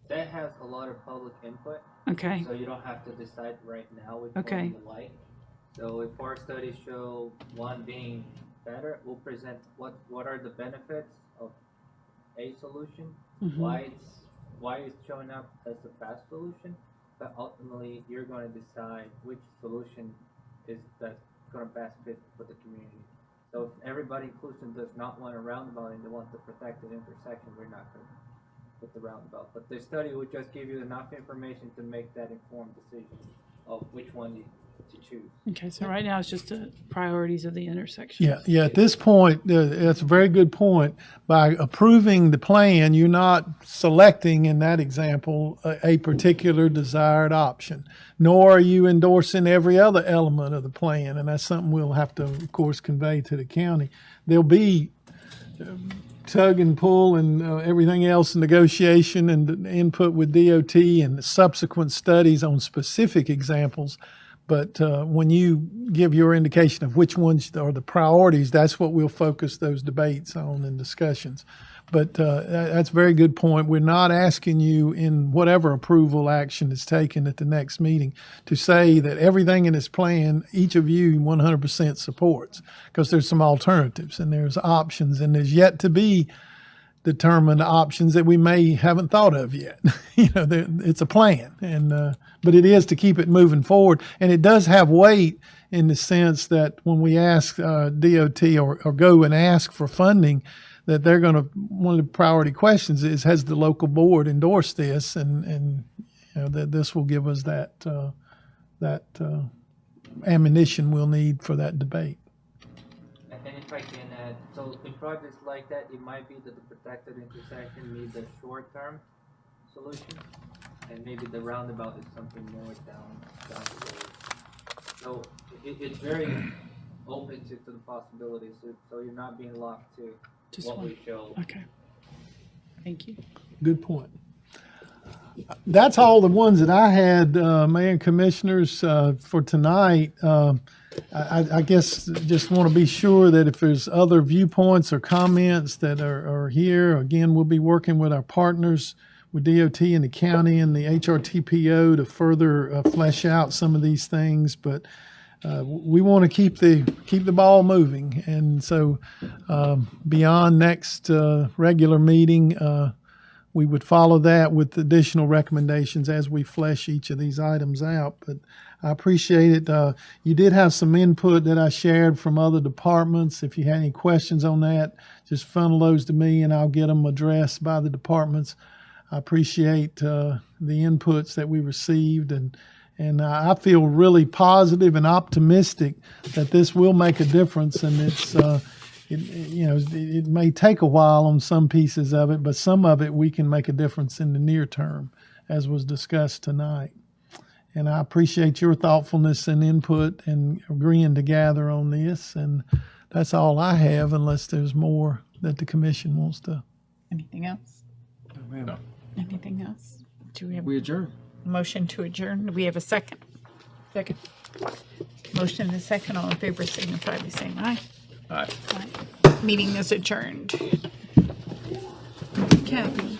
That has a lot of public input. Okay. So you don't have to decide right now which Okay. one you like. So if our studies show one being better, we'll present what are the benefits of a solution, why it's showing up as the best solution, but ultimately you're going to decide which solution is that's going to best fit for the community. So if everybody in Clewiston does not want a roundabout and they want the protected intersection, we're not going to put the roundabout. But the study will just give you enough information to make that informed decision of which one to choose. Okay, so right now it's just the priorities of the intersection. Yeah. At this point, that's a very good point. By approving the plan, you're not selecting, in that example, a particular desired option, nor are you endorsing every other element of the plan. And that's something we'll have to, of course, convey to the county. There'll be tug and pull and everything else, negotiation and input with DOT and subsequent studies on specific examples. But when you give your indication of which ones are the priorities, that's what we'll focus those debates on and discussions. But that's a very good point. We're not asking you in whatever approval action is taken at the next meeting to say that everything in this plan, each of you 100% supports, because there's some alternatives and there's options and there's yet to be determined options that we haven't thought of yet. It's a plan, and but it is to keep it moving forward, and it does have weight in the sense that when we ask DOT or go and ask for funding, that they're going to, one of the priority questions is, has the local board endorsed this, and that this will give us that ammunition we'll need for that debate. And if I can add, so in projects like that, it might be that the protected intersection needs a short-term solution, and maybe the roundabout is something more down the road. So it's very open to the possibilities, so you're not being locked to Just what one. we show. Okay. Thank you. Good point. That's all the ones that I had, Mayor and Commissioners, for tonight. I guess just want to be sure that if there's other viewpoints or comments that are here, again, we'll be working with our partners with DOT and the county and the HRTPO to further flesh out some of these things. But we want to keep the ball moving. And so beyond next regular meeting, we would follow that with additional recommendations as we flesh each of these items out. But I appreciate it. You did have some input that I shared from other departments. If you had any questions on that, just funnel those to me and I'll get them addressed by the departments. I appreciate the inputs that we received, and I feel really positive and optimistic that this will make a difference. And it's it may take a while on some pieces of it, but some of it we can make a difference in the near term, as was discussed tonight. And I appreciate your thoughtfulness and input and agreeing to gather on this. And that's all I have, unless there's more that the commission wants to. Anything else? No. Anything else? Do we have We adjourn. a motion to adjourn? Do we have a second? Second. Motion and a second. All in favor signify by saying aye. Aye. Meeting is adjourned. Kathy.